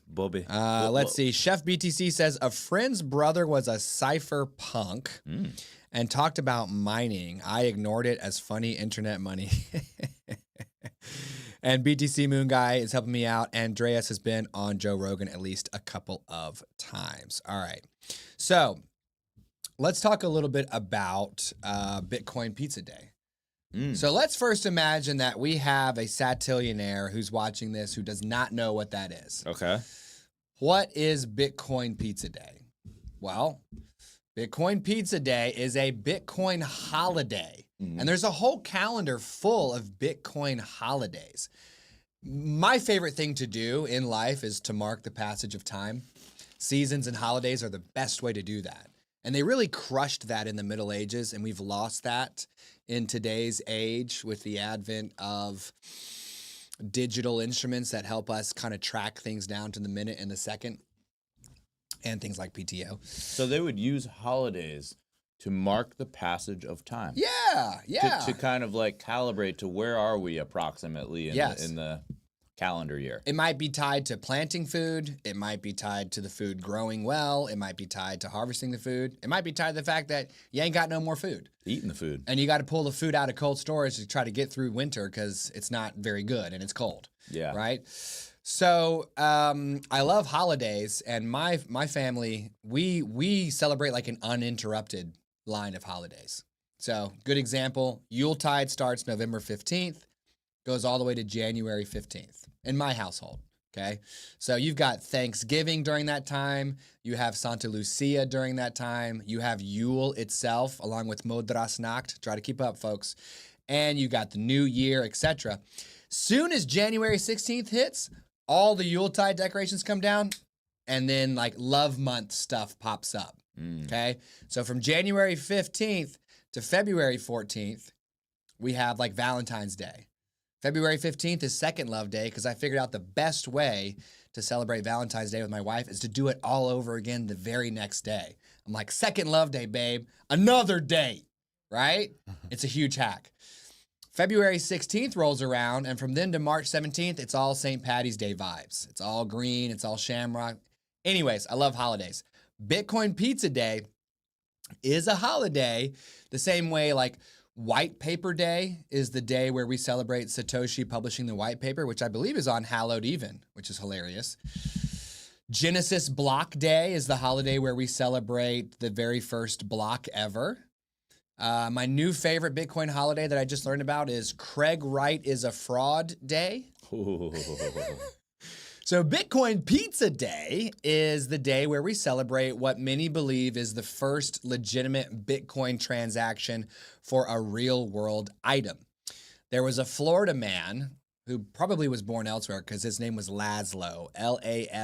Speaker 1: Let's see. Chef BTC says a friend's brother was a cipher punk and talked about mining. I ignored it as funny internet money. And BTC Moon Guy is helping me out. Andreas has been on Joe Rogan at least a couple of times. All right. So let's talk a little bit about Bitcoin Pizza Day. So let's first imagine that we have a satillionaire who's watching this who does not know what that is.
Speaker 2: Okay.
Speaker 1: What is Bitcoin Pizza Day? Well, Bitcoin Pizza Day is a Bitcoin holiday. And there's a whole calendar full of Bitcoin holidays. My favorite thing to do in life is to mark the passage of time. Seasons and holidays are the best way to do that. And they really crushed that in the Middle Ages, and we've lost that in today's age with the advent of digital instruments that help us kind of track things down to the minute and the second, and things like PTO.
Speaker 2: So they would use holidays to mark the passage of time.
Speaker 1: Yeah.
Speaker 2: To kind of like calibrate to where are we approximately in the calendar year.
Speaker 1: It might be tied to planting food. It might be tied to the food growing well. It might be tied to harvesting the food. It might be tied to the fact that you ain't got no more food.
Speaker 2: Eating the food.
Speaker 1: And you got to pull the food out of cold storage to try to get through winter because it's not very good and it's cold.
Speaker 2: Yeah.
Speaker 1: Right? So I love holidays, and my family, we celebrate like an uninterrupted line of holidays. So good example, Yuletide starts November 15th, goes all the way to January 15th in my household, okay? So you've got Thanksgiving during that time, you have Santa Lucia during that time, you have Yule itself along with Modrasnacht, try to keep up folks, and you got the New Year, etc. Soon as January 16th hits, all the Yuletide decorations come down, and then like Love Month stuff pops up. Okay, so from January 15th to February 14th, we have like Valentine's Day. February 15th is Second Love Day because I figured out the best way to celebrate Valentine's Day with my wife is to do it all over again the very next day. I'm like, Second Love Day, babe, another day, right? It's a huge hack. February 16th rolls around, and from then to March 17th, it's all St. Patty's Day vibes. It's all green, it's all shamrock. Anyways, I love holidays. Bitcoin Pizza Day is a holiday the same way like White Paper Day is the day where we celebrate Satoshi publishing the white paper, which I believe is on Hallowed Even, which is hilarious. Genesis Block Day is the holiday where we celebrate the very first block ever. My new favorite Bitcoin holiday that I just learned about is Craig Wright is a Fraud Day. So Bitcoin Pizza Day is the day where we celebrate what many believe is the first legitimate Bitcoin transaction for a real world item. There was a Florida man who probably was born elsewhere because his name was Laszlo, L-A-S-Z-L-O,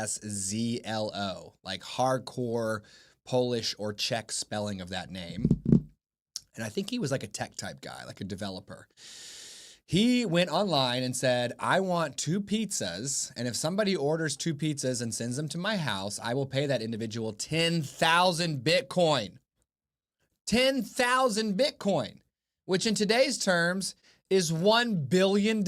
Speaker 1: like hardcore Polish or Czech spelling of that name. And I think he was like a tech type guy, like a developer. He went online and said, I want 2 pizzas, and if somebody orders 2 pizzas and sends them to my house, I will pay that individual 10,000 Bitcoin. 10,000 Bitcoin, which in today's terms is $1 billion.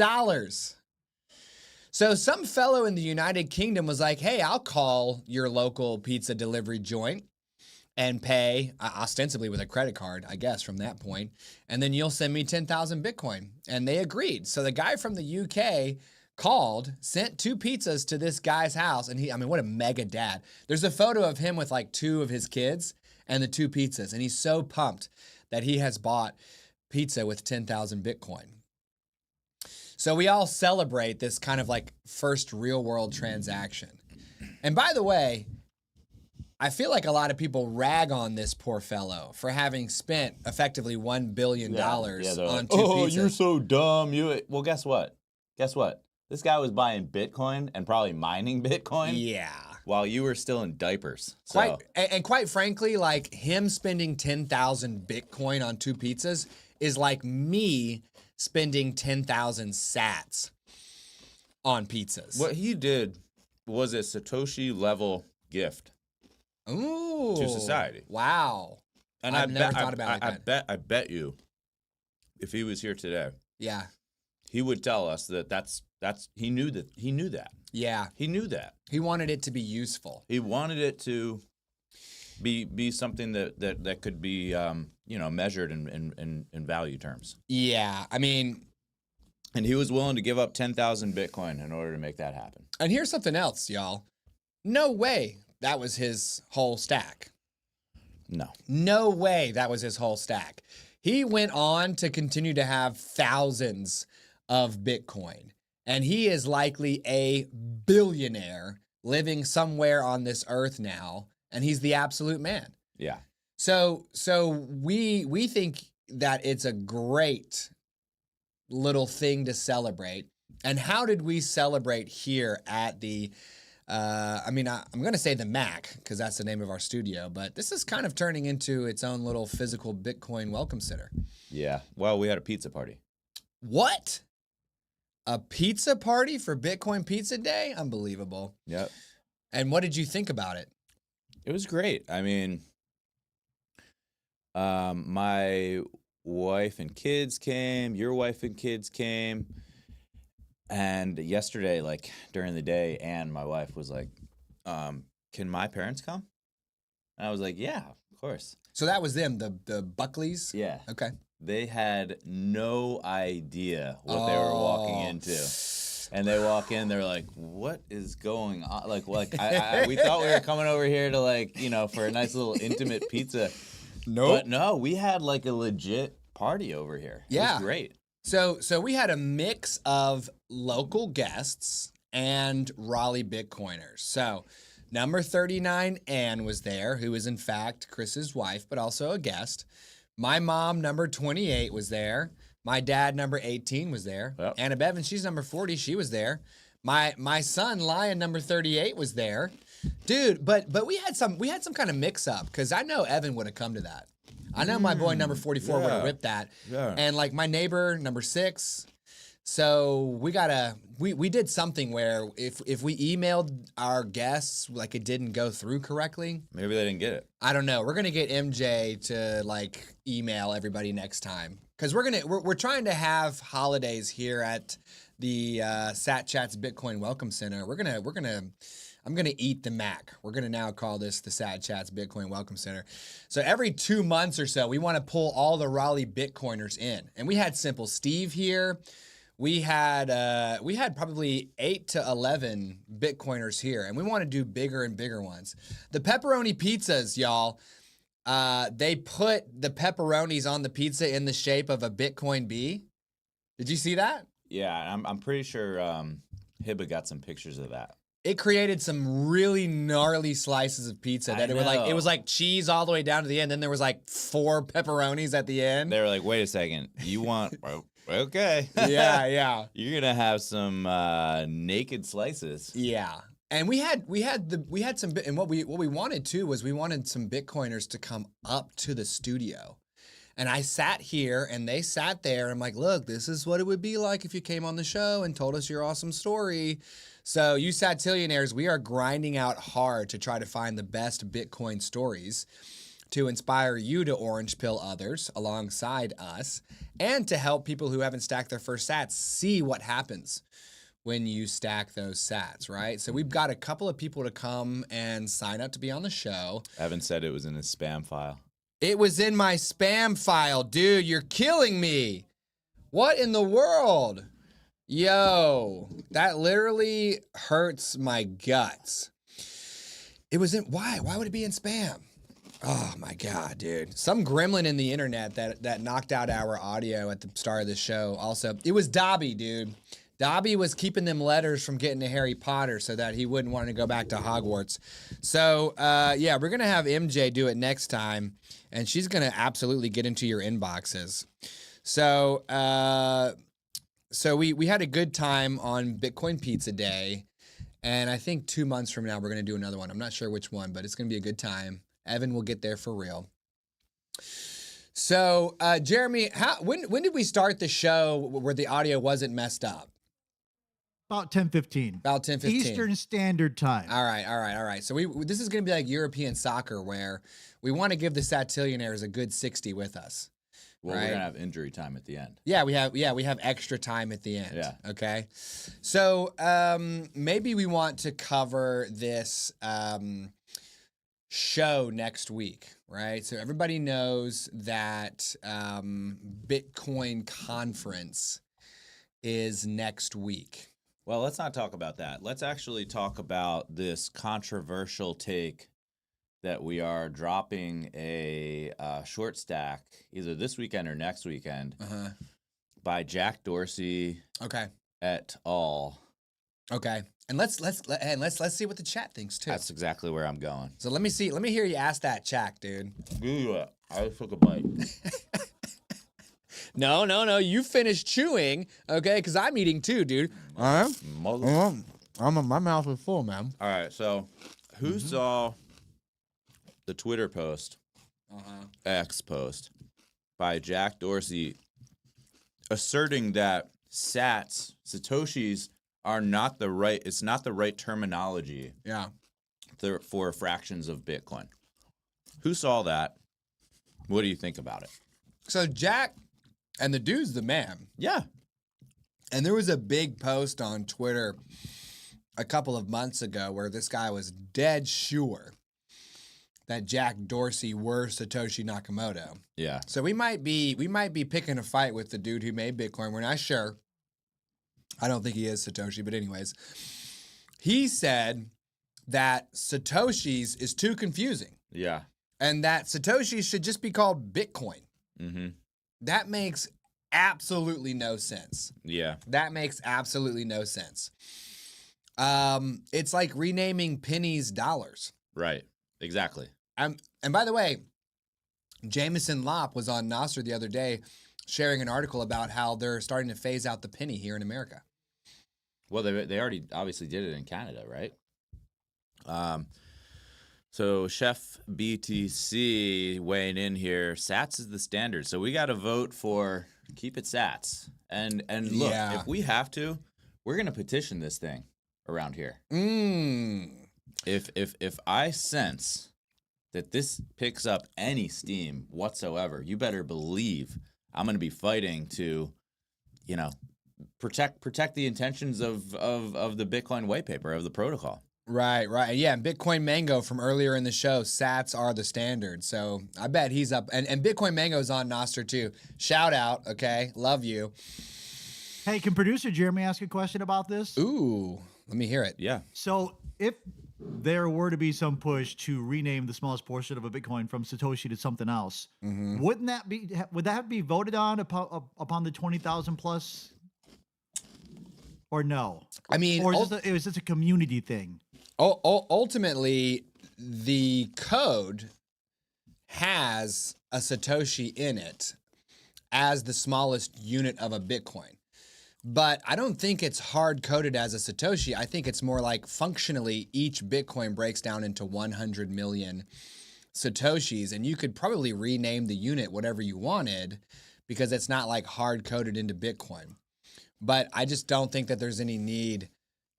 Speaker 1: So some fellow in the United Kingdom was like, hey, I'll call your local pizza delivery joint and pay ostensibly with a credit card, I guess, from that point. And then you'll send me 10,000 Bitcoin. And they agreed. So the guy from the UK called, sent 2 pizzas to this guy's house. And what a mega dad. There's a photo of him with like 2 of his kids and the 2 pizzas. And he's so pumped that he has bought pizza with 10,000 Bitcoin. So we all celebrate this kind of like first real world transaction. And by the way, I feel like a lot of people rag on this poor fellow for having spent effectively $1 billion on
Speaker 2: like,
Speaker 1: 2
Speaker 2: oh,
Speaker 1: pizzas.
Speaker 2: You're so dumb. Well, guess what? This guy was buying Bitcoin and probably mining Bitcoin.
Speaker 1: Yeah.
Speaker 2: While you were still in diapers. So.
Speaker 1: Quite frankly, like him spending 10,000 Bitcoin on 2 pizzas is like me spending 10,000 sats on pizzas.
Speaker 2: What he did was a Satoshi level gift.
Speaker 1: Ooh.
Speaker 2: To society.
Speaker 1: Wow.
Speaker 2: And
Speaker 1: I've never thought about it.
Speaker 2: I bet you, if he was here today,
Speaker 1: yeah,
Speaker 2: he would tell us that he knew that.
Speaker 1: Yeah.
Speaker 2: He knew that.
Speaker 1: He wanted it to be useful.
Speaker 2: He wanted it to be something that could be measured in value terms.
Speaker 1: Yeah. And
Speaker 2: he was willing to give up 10,000 Bitcoin in order to make that happen.
Speaker 1: And here's something else, y'all. No way that was his whole stack. No way that was his whole stack. He went on to continue to have thousands of Bitcoin. And he is likely a billionaire living somewhere on this earth now. And he's the absolute man.
Speaker 2: Yeah.
Speaker 1: So we think that it's a great little thing to celebrate. And how did we celebrate here at the I'm going to say the Mac because that's the name of our studio, but this is kind of turning into its own little physical Bitcoin welcome center.
Speaker 2: Yeah. Well, we had a pizza party.
Speaker 1: What? A pizza party for Bitcoin Pizza Day? Unbelievable.
Speaker 2: Yep.
Speaker 1: And what did you think about it?
Speaker 2: It was great. My wife and kids came. Your wife and kids came. And yesterday, like during the day, Anne, my wife, was like, can my parents come? And I was like, yeah, of course.
Speaker 1: So that was them, the Buckleys?
Speaker 2: Yeah.
Speaker 1: Okay.
Speaker 2: They had no idea what they were walking into. And they walk in, they're like, what is going on? Like we thought we were coming over here to for a nice little intimate pizza.
Speaker 1: Nope.
Speaker 2: But no, we had like a legit party over here.
Speaker 1: Yeah.
Speaker 2: It was great.
Speaker 1: So we had a mix of local guests and Raleigh Bitcoiners. So number 39, Ann, was there, who is in fact Chris's wife, but also a guest. My mom, number 28, was there. My dad, number 18, was there.
Speaker 2: Yep.
Speaker 1: Anna Bevan, she's number 40, she was there. My son, Lion, number 38, was there. Dude, but we had some kind of mix up because I know Evan would have come to that. I know my boy number 44 would have ripped that.
Speaker 2: Yeah.
Speaker 1: And like my neighbor number 6. So we did something where if we emailed our guests, like it didn't go through correctly.
Speaker 2: Maybe they didn't get it.
Speaker 1: I don't know. We're going to get MJ to like email everybody next time. Cause we're trying to have holidays here at the satchats Bitcoin Welcome Center. I'm gonna eat the Mac. We're gonna now call this the satchats Bitcoin Welcome Center. So every 2 months or so, we want to pull all the Raleigh Bitcoiners in. And we had Simple Steve here. we had probably 8 to 11 Bitcoiners here, and we want to do bigger and bigger ones. The pepperoni pizzas, y'all. They put the pepperonis on the pizza in the shape of a Bitcoin bee. Did you see that?
Speaker 2: Yeah, I'm pretty sure Hibba got some pictures of that.
Speaker 1: It created some really gnarly slices of pizza that it was like cheese all the way down to the end. Then there was like 4 pepperonis at the end.
Speaker 2: They were like, "Wait a second, you want?" Okay.
Speaker 1: Yeah.
Speaker 2: You're gonna have some naked slices.
Speaker 1: Yeah. And we had some, and what we wanted too was we wanted some Bitcoiners to come up to the studio. And I sat here and they sat there. I'm like, look, this is what it would be like if you came on the show and told us your awesome story. So you Satillionaires, we are grinding out hard to try to find the best Bitcoin stories to inspire you to orange pill others alongside us and to help people who haven't stacked their first sats see what happens when you stack those sats, right? So we've got a couple of people to come and sign up to be on the show.
Speaker 2: Evan said it was in his spam file.
Speaker 1: It was in my spam file, dude. You're killing me. What in the world? Yo, that literally hurts my guts. It was in, why? Why would it be in spam? Oh my God, dude. Some gremlin in the internet that knocked out our audio at the start of the show. Also, it was Dobby, dude. Dobby was keeping them letters from getting to Harry Potter so that he wouldn't want to go back to Hogwarts. So, yeah, we're going to have MJ do it next time, and she's going to absolutely get into your inboxes. So, we had a good time on Bitcoin Pizza Day, and I think 2 months from now we're going to do another one. I'm not sure which one, but it's going to be a good time. Evan will get there for real. So, Jeremy, when did we start the show where the audio wasn't messed up?
Speaker 3: About 10:15.
Speaker 1: About 10:15.
Speaker 3: Eastern Standard Time.
Speaker 1: All right. So this is going to be like European soccer where we want to give the Satillionaires a good 60 with us.
Speaker 2: Well,
Speaker 1: right?
Speaker 2: we're gonna have injury time at the end.
Speaker 1: Yeah, we have extra time at the end.
Speaker 2: Yeah.
Speaker 1: Okay. So maybe we want to cover this show next week, right? So everybody knows that Bitcoin conference is next week.
Speaker 2: Well, let's not talk about that. Let's actually talk about this controversial take that we are dropping a short stack either this weekend or next weekend by Jack Dorsey
Speaker 1: Okay.
Speaker 2: et al.
Speaker 1: Okay. And let's see what the chat thinks too.
Speaker 2: That's exactly where I'm going.
Speaker 1: So let me hear you ask that Jack, dude.
Speaker 2: I took a bite.
Speaker 1: No. You finished chewing, okay? Because I'm eating too, dude. My mouth is full, man.
Speaker 2: All right, so who saw the Twitter post, X post, by Jack Dorsey asserting that Satoshis are not the right, it's not the right terminology for fractions of Bitcoin. Who saw that? What do you think about it?
Speaker 1: So Jack, and the dude's the man.
Speaker 2: Yeah.
Speaker 1: And there was a big post on Twitter a couple of months ago where this guy was dead sure that Jack Dorsey were Satoshi Nakamoto.
Speaker 2: Yeah.
Speaker 1: So we might be picking a fight with the dude who made Bitcoin. We're not sure. I don't think he is Satoshi, but anyways, he said that Satoshis is too confusing.
Speaker 2: Yeah.
Speaker 1: And that Satoshis should just be called Bitcoin.
Speaker 2: Mm-hmm.
Speaker 1: That makes absolutely no sense.
Speaker 2: Yeah.
Speaker 1: That makes absolutely no sense. It's like renaming pennies dollars.
Speaker 2: Right. Exactly.
Speaker 1: And by the way, Jameson Lopp was on Nostr the other day sharing an article about how they're starting to phase out the penny here in America.
Speaker 2: Well, they already obviously did it in Canada, right? So Chef BTC weighing in here, Sats is the standard. So we got to vote for keep it Sats. And look, if we have to, we're going to petition this thing around here. If I sense that this picks up any steam whatsoever, you better believe I'm going to be fighting to, protect the intentions of the Bitcoin white paper, of the protocol.
Speaker 1: Right. Yeah, and Bitcoin Mango from earlier in the show, Sats are the standard. So I bet he's up. And Bitcoin Mango's on Nostr too. Shout out, okay? Love you.
Speaker 3: Hey, can producer Jeremy ask a question about this?
Speaker 1: Ooh, let me hear it.
Speaker 2: Yeah.
Speaker 3: So if there were to be some push to rename the smallest portion of a Bitcoin from Satoshi to something else, would that be voted on upon the 20,000 plus, or no?
Speaker 1: I mean,
Speaker 3: Or is this a community thing?
Speaker 1: ultimately, the code has a Satoshi in it as the smallest unit of a Bitcoin. But I don't think it's hard coded as a Satoshi. I think it's more like functionally each Bitcoin breaks down into 100 million Satoshis, and you could probably rename the unit whatever you wanted because it's not like hard coded into Bitcoin. But I just don't think that there's any need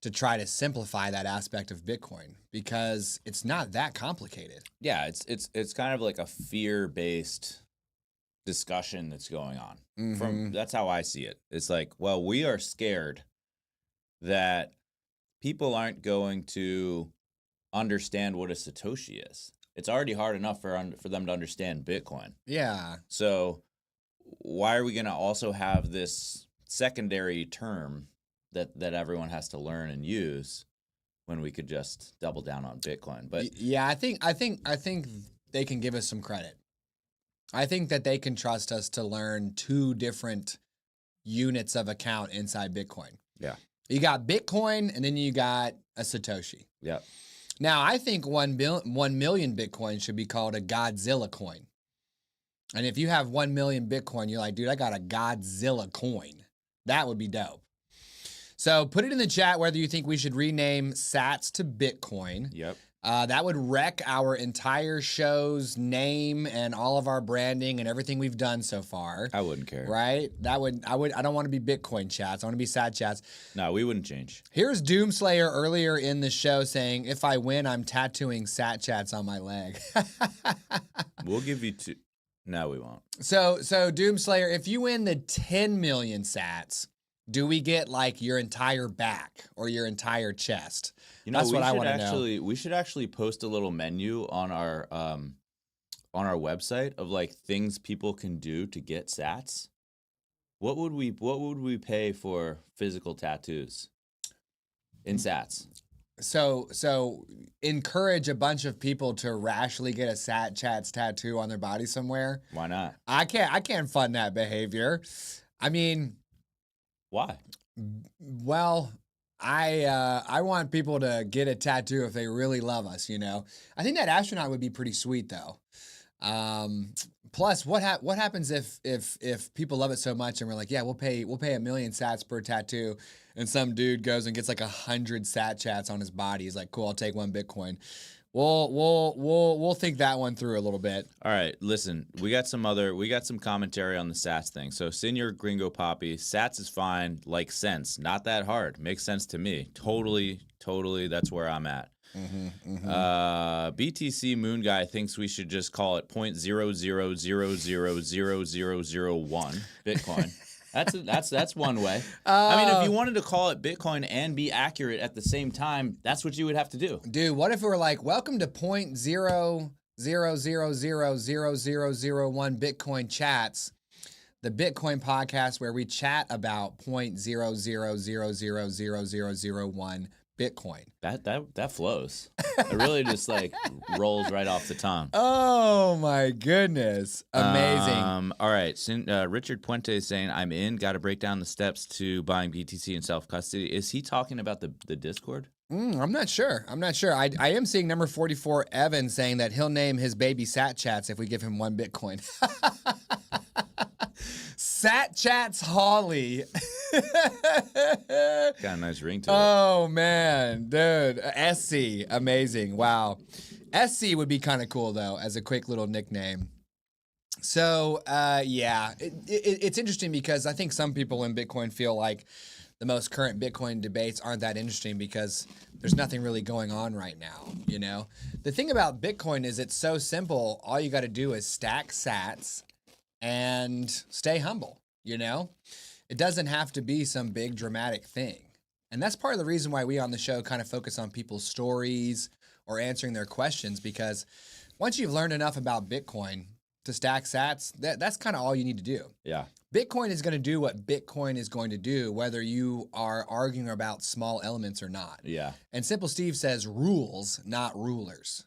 Speaker 1: to try to simplify that aspect of Bitcoin because it's not that complicated.
Speaker 2: Yeah, it's kind of like a fear-based discussion that's going on. That's how I see it. It's like, well, we are scared that people aren't going to understand what a Satoshi is. It's already hard enough for them to understand Bitcoin.
Speaker 1: Yeah.
Speaker 2: So why are we going to also have this secondary term that everyone has to learn and use when we could just double down on Bitcoin? But
Speaker 1: yeah, I think they can give us some credit. I think that they can trust us to learn two different units of account inside Bitcoin.
Speaker 2: Yeah.
Speaker 1: You got Bitcoin and then you got a Satoshi.
Speaker 2: Yeah.
Speaker 1: Now, I think 1 million Bitcoin should be called a Godzilla coin. And if you have 1 million Bitcoin, you're like, dude, I got a Godzilla coin. That would be dope. So put it in the chat whether you think we should rename Sats to Bitcoin.
Speaker 2: Yep.
Speaker 1: That would wreck our entire show's name and all of our branding and everything we've done so far.
Speaker 2: I wouldn't care.
Speaker 1: Right? I don't want to be Bitcoin chats. I want to be Sat chats.
Speaker 2: No, we wouldn't change.
Speaker 1: Here's Doomslayer earlier in the show saying, if I win, I'm tattooing Sat chats on my leg.
Speaker 2: We'll give you two. No, we won't.
Speaker 1: So Doomslayer, if you win the 10 million sats, do we get like your entire back or your entire chest?
Speaker 2: You know,
Speaker 1: that's what I want to know.
Speaker 2: We should actually post a little menu on our website of like things people can do to get sats. What would we pay for physical tattoos in sats?
Speaker 1: So encourage a bunch of people to rashly get a Sat Chats tattoo on their body somewhere.
Speaker 2: Why not?
Speaker 1: I can't fund that behavior. I mean,
Speaker 2: why?
Speaker 1: Well, I want people to get a tattoo if they really love us, you know. I think that astronaut would be pretty sweet though. Plus, what happens if people love it so much and we're like, yeah, we'll pay 1 million sats per tattoo, and some dude goes and gets like 100 sat chats on his body. He's like, cool, I'll take 1 Bitcoin. We'll think that one through a little bit.
Speaker 2: All right, listen, we got some commentary on the sats thing. So Senior Gringo Poppy, sats is fine, like sense, not that hard, makes sense to me. Totally, that's where I'm at. BTC Moon Guy thinks we should just call it 0.00000001 Bitcoin. That's one way. I mean, if you wanted to call it Bitcoin and be accurate at the same time, that's what you would have to do.
Speaker 1: Dude, what if we were like, welcome to 0.00000001 Bitcoin chats, the Bitcoin podcast where we chat about 0.00000001 Bitcoin.
Speaker 2: That flows. It really just like rolls right off the tongue.
Speaker 1: Oh my goodness. Amazing.
Speaker 2: All right. Richard Puente is saying, I'm in. Got to break down the steps to buying BTC in self-custody. Is he talking about the Discord?
Speaker 1: I'm not sure. I am seeing number 44, Evan, saying that he'll name his baby Sat Chats if we give him 1 Bitcoin. Sat Chats Holly.
Speaker 2: Got a nice ring to it.
Speaker 1: Oh, man. Dude. SC. Amazing. Wow. SC would be kind of cool, though, as a quick little nickname. So, yeah. It's interesting because I think some people in Bitcoin feel like the most current Bitcoin debates aren't that interesting because there's nothing really going on right now, you know? The thing about Bitcoin is it's so simple. All you got to do is stack sats and stay humble, you know? It doesn't have to be some big dramatic thing. And that's part of the reason why we on the show kind of focus on people's stories or answering their questions, because once you've learned enough about Bitcoin to stack sats, that's kind of all you need to do.
Speaker 2: Yeah.
Speaker 1: Bitcoin is going to do what Bitcoin is going to do, whether you are arguing about small elements or not.
Speaker 2: Yeah.
Speaker 1: And Simple Steve says rules, not rulers.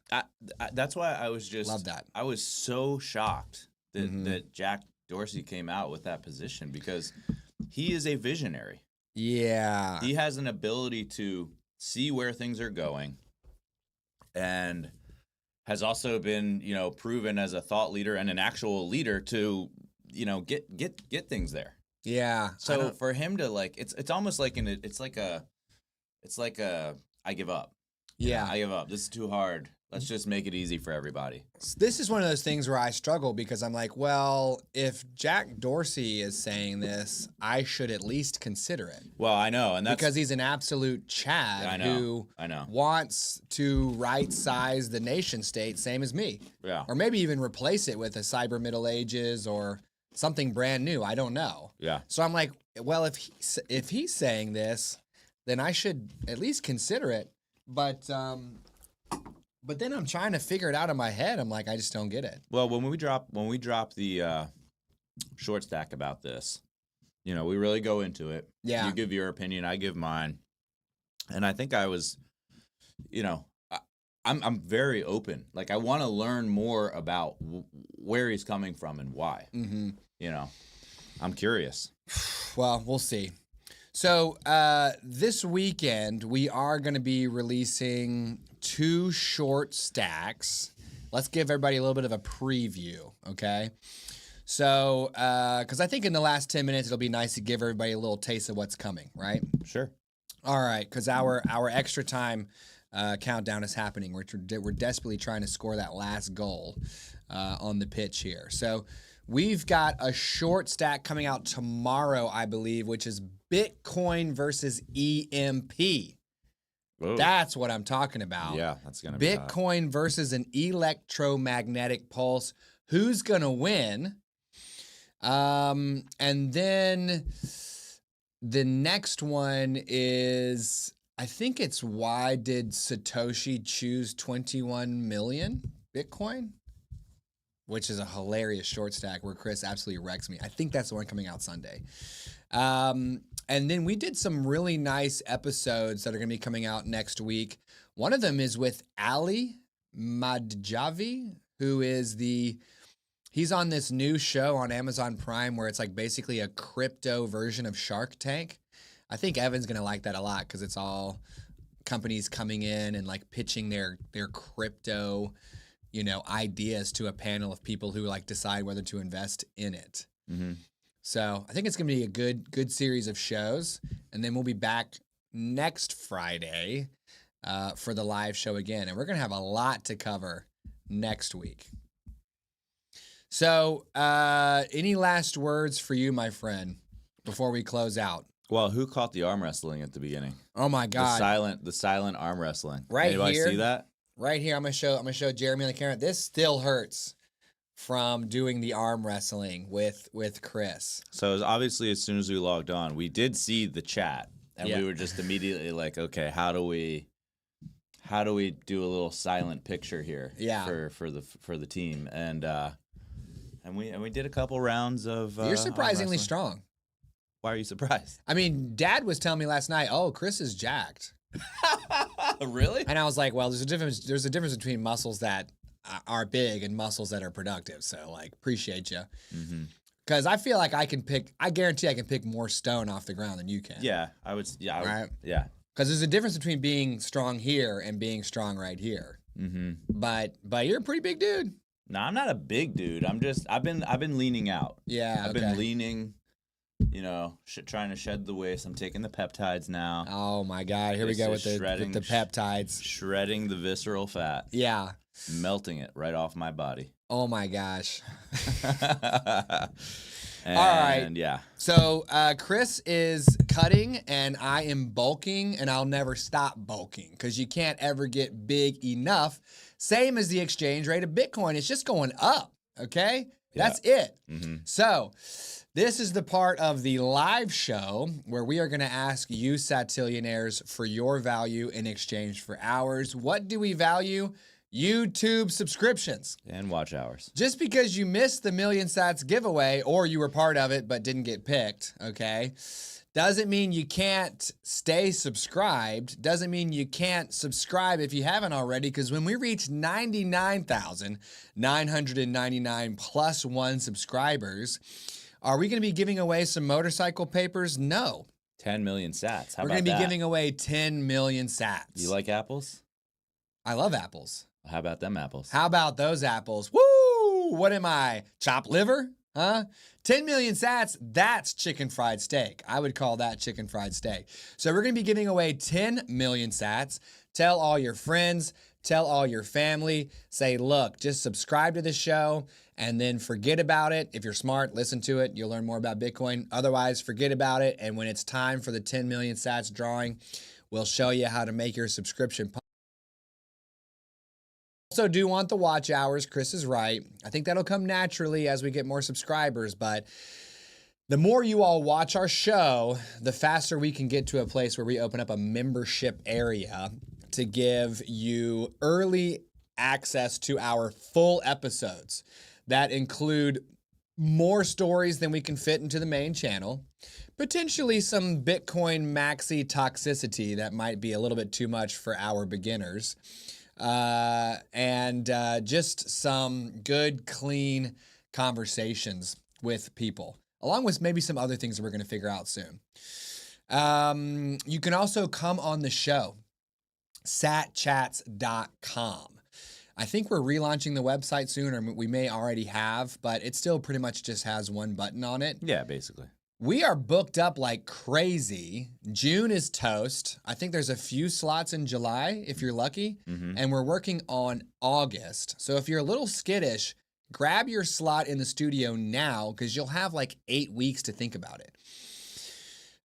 Speaker 2: That's why I was just
Speaker 1: Love that.
Speaker 2: I was so shocked that Jack Dorsey came out with that position because he is a visionary.
Speaker 1: Yeah.
Speaker 2: He has an ability to see where things are going, and has also been, proven as a thought leader and an actual leader to, get things there.
Speaker 1: Yeah.
Speaker 2: So for him to it's almost like it's like a I give up.
Speaker 1: Yeah.
Speaker 2: I give up. This is too hard. Let's just make it easy for everybody.
Speaker 1: This is one of those things where I struggle because I'm like, well, if Jack Dorsey is saying this, I should at least consider it.
Speaker 2: Well, I know, and that's
Speaker 1: because he's an absolute Chad who wants to right-size the nation state, same as me.
Speaker 2: Yeah.
Speaker 1: Or maybe even replace it with a cyber Middle Ages or something brand new. I don't know.
Speaker 2: Yeah.
Speaker 1: So I'm like, well, if he's saying this, then I should at least consider it. But then I'm trying to figure it out in my head. I'm like, I just don't get it.
Speaker 2: Well, when we drop the short stack about this, we really go into it.
Speaker 1: Yeah.
Speaker 2: You give your opinion, I give mine, and I think I was, I'm very open. Like I want to learn more about where he's coming from and why.
Speaker 1: Mm-hmm.
Speaker 2: I'm curious.
Speaker 1: Well, we'll see. So this weekend, we are going to be releasing 2 short stacks. Let's give everybody a little bit of a preview, okay? So, because I think in the last 10 minutes, it'll be nice to give everybody a little taste of what's coming, right?
Speaker 2: Sure.
Speaker 1: All right, because our extra time countdown is happening. We're desperately trying to score that last goal on the pitch here. So we've got a short stack coming out tomorrow, I believe, which is Bitcoin versus EMP.
Speaker 2: Whoa.
Speaker 1: That's what I'm talking about.
Speaker 2: Yeah, that's going to be
Speaker 1: Bitcoin versus an electromagnetic pulse. Who's going to win? And then the next one is, I think it's why did Satoshi choose 21 million Bitcoin? Which is a hilarious short stack where Chris absolutely wrecks me. I think that's the one coming out Sunday. And then we did some really nice episodes that are going to be coming out next week. One of them is with Ali Madjavi, who is he's on this new show on Amazon Prime where it's like basically a crypto version of Shark Tank. I think Evan's going to like that a lot because it's all companies coming in and like pitching their crypto, ideas to a panel of people who like decide whether to invest in it.
Speaker 2: Mm-hmm.
Speaker 1: So I think it's going to be a good series of shows. And then we'll be back next Friday for the live show again. And we're going to have a lot to cover next week. So any last words for you, my friend, before we close out?
Speaker 2: Well, who caught the arm wrestling at the beginning?
Speaker 1: Oh, my God.
Speaker 2: The silent arm wrestling.
Speaker 1: Right
Speaker 2: Anybody
Speaker 1: here.
Speaker 2: See that?
Speaker 1: Right here. I'm gonna show Jeremy on the camera. This still hurts from doing the arm wrestling with Chris.
Speaker 2: So obviously, as soon as we logged on, we did see the chat, and we were just immediately like, okay, how do we do a little silent picture here?
Speaker 1: Yeah.
Speaker 2: For the team, and we did a couple rounds of.
Speaker 1: You're surprisingly strong.
Speaker 2: Why are you surprised?
Speaker 1: I mean, Dad was telling me last night, oh, Chris is jacked.
Speaker 2: Really?
Speaker 1: And I was like, well, there's a difference between muscles that are big and muscles that are productive. So, like, appreciate you. Because I feel like I guarantee I can pick more stone off the ground than you can.
Speaker 2: Yeah, I would. Yeah,
Speaker 1: right?
Speaker 2: Yeah.
Speaker 1: Because there's a difference between being strong here and being strong right here.
Speaker 2: Mm-hmm.
Speaker 1: But you're a pretty big dude.
Speaker 2: No, I'm not a big dude. I've been leaning out.
Speaker 1: Yeah,
Speaker 2: I've been leaning. Trying to shed the waste. I'm taking the peptides now.
Speaker 1: Oh my God! Here we go with the peptides.
Speaker 2: Shredding the visceral fat.
Speaker 1: Yeah.
Speaker 2: Melting it right off my body.
Speaker 1: Oh my gosh.
Speaker 2: All
Speaker 1: right.
Speaker 2: Yeah.
Speaker 1: So Chris is cutting and I am bulking, and I'll never stop bulking because you can't ever get big enough. Same as the exchange rate of Bitcoin. It's just going up. Okay. That's it.
Speaker 2: Mm-hmm.
Speaker 1: So this is the part of the live show where we are going to ask you Satillionaires for your value in exchange for ours. What do we value? YouTube subscriptions.
Speaker 2: And watch hours.
Speaker 1: Just because you missed the Million Sats giveaway or you were part of it but didn't get picked, okay, doesn't mean you can't stay subscribed. Doesn't mean you can't subscribe if you haven't already, because when we reach 99,999 plus one subscribers, are we going to be giving away some motorcycle papers? No.
Speaker 2: 10 million sats. How
Speaker 1: We're
Speaker 2: about
Speaker 1: going to be
Speaker 2: that?
Speaker 1: giving away 10 million sats.
Speaker 2: You like apples?
Speaker 1: I love apples.
Speaker 2: How about them apples?
Speaker 1: How about those apples? Woo! What am I? Chopped liver? Huh? 10 million sats, that's chicken fried steak. I would call that chicken fried steak. So we're going to be giving away 10 million sats. Tell all your friends, tell all your family, say, look, just subscribe to the show and then forget about it. If you're smart, listen to it. You'll learn more about Bitcoin. Otherwise, forget about it. And when it's time for the 10 million sats drawing, we'll show you how to make your subscription. Also do want the watch hours. Chris is right. I think that'll come naturally as we get more subscribers, but the more you all watch our show, the faster we can get to a place where we open up a membership area to give you early access to our full episodes that include more stories than we can fit into the main channel, potentially some Bitcoin maxi toxicity that might be a little bit too much for our beginners. And just some good, clean conversations with people, along with maybe some other things that we're going to figure out soon. You can also come on the show, satchats.com. I think we're relaunching the website soon, or we may already have, but it still pretty much just has one button on it.
Speaker 2: Yeah, basically.
Speaker 1: We are booked up like crazy. June is toast. I think there's a few slots in July, if you're lucky. And we're working on August. So if you're a little skittish, grab your slot in the studio now, because you'll have like 8 weeks to think about it.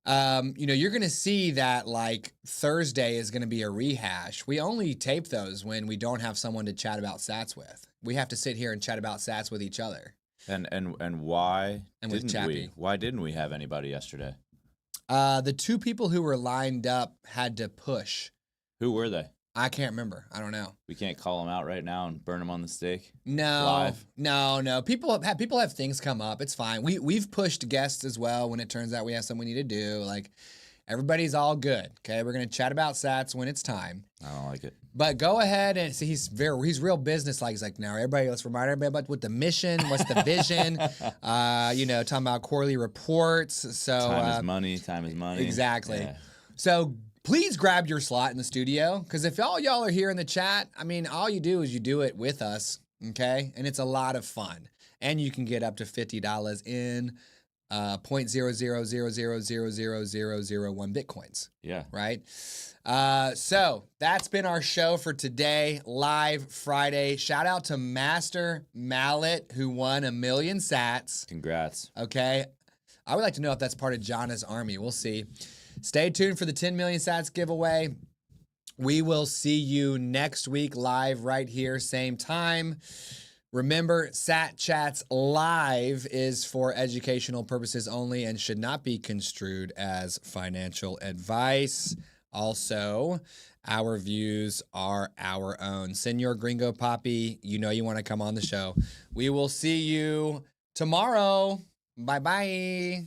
Speaker 1: You're going to see that like Thursday is going to be a rehash. We only tape those when we don't have someone to chat about sats with. We have to sit here and chat about sats with each other.
Speaker 2: And why
Speaker 1: And with
Speaker 2: didn't
Speaker 1: Chappie.
Speaker 2: we? Why didn't we have anybody yesterday?
Speaker 1: The two people who were lined up had to push.
Speaker 2: Who were they?
Speaker 1: I can't remember. I don't know.
Speaker 2: We can't call them out right now and burn them on the stake.
Speaker 1: No,
Speaker 2: Live?
Speaker 1: no. People have things come up. It's fine. We've pushed guests as well when it turns out we have something we need to do. Like, everybody's all good. Okay, we're gonna chat about sats when it's time.
Speaker 2: I don't like it.
Speaker 1: But go ahead and see. He's real business like. He's like, now everybody, let's remind everybody about what the mission, what's the vision. Talking about quarterly reports. So
Speaker 2: Time is money. Time is money.
Speaker 1: Exactly.
Speaker 2: Yeah.
Speaker 1: So please grab your slot in the studio, because if all y'all are here in the chat, I mean, all you do is you do it with us, okay? And it's a lot of fun. And you can get up to $50 in 0.00000001 Bitcoins.
Speaker 2: Yeah.
Speaker 1: Right? So that's been our show for today, live Friday. Shout out to Master Mallet, who won 1 million sats.
Speaker 2: Congrats.
Speaker 1: Okay. I would like to know if that's part of Jana's army. We'll see. Stay tuned for the 10 million sats giveaway. We will see you next week live right here, same time. Remember, Sat Chats Live is for educational purposes only and should not be construed as financial advice. Also, our views are our own. Senor Gringo Papi, you know you want to come on the show. We will see you tomorrow. Bye-bye.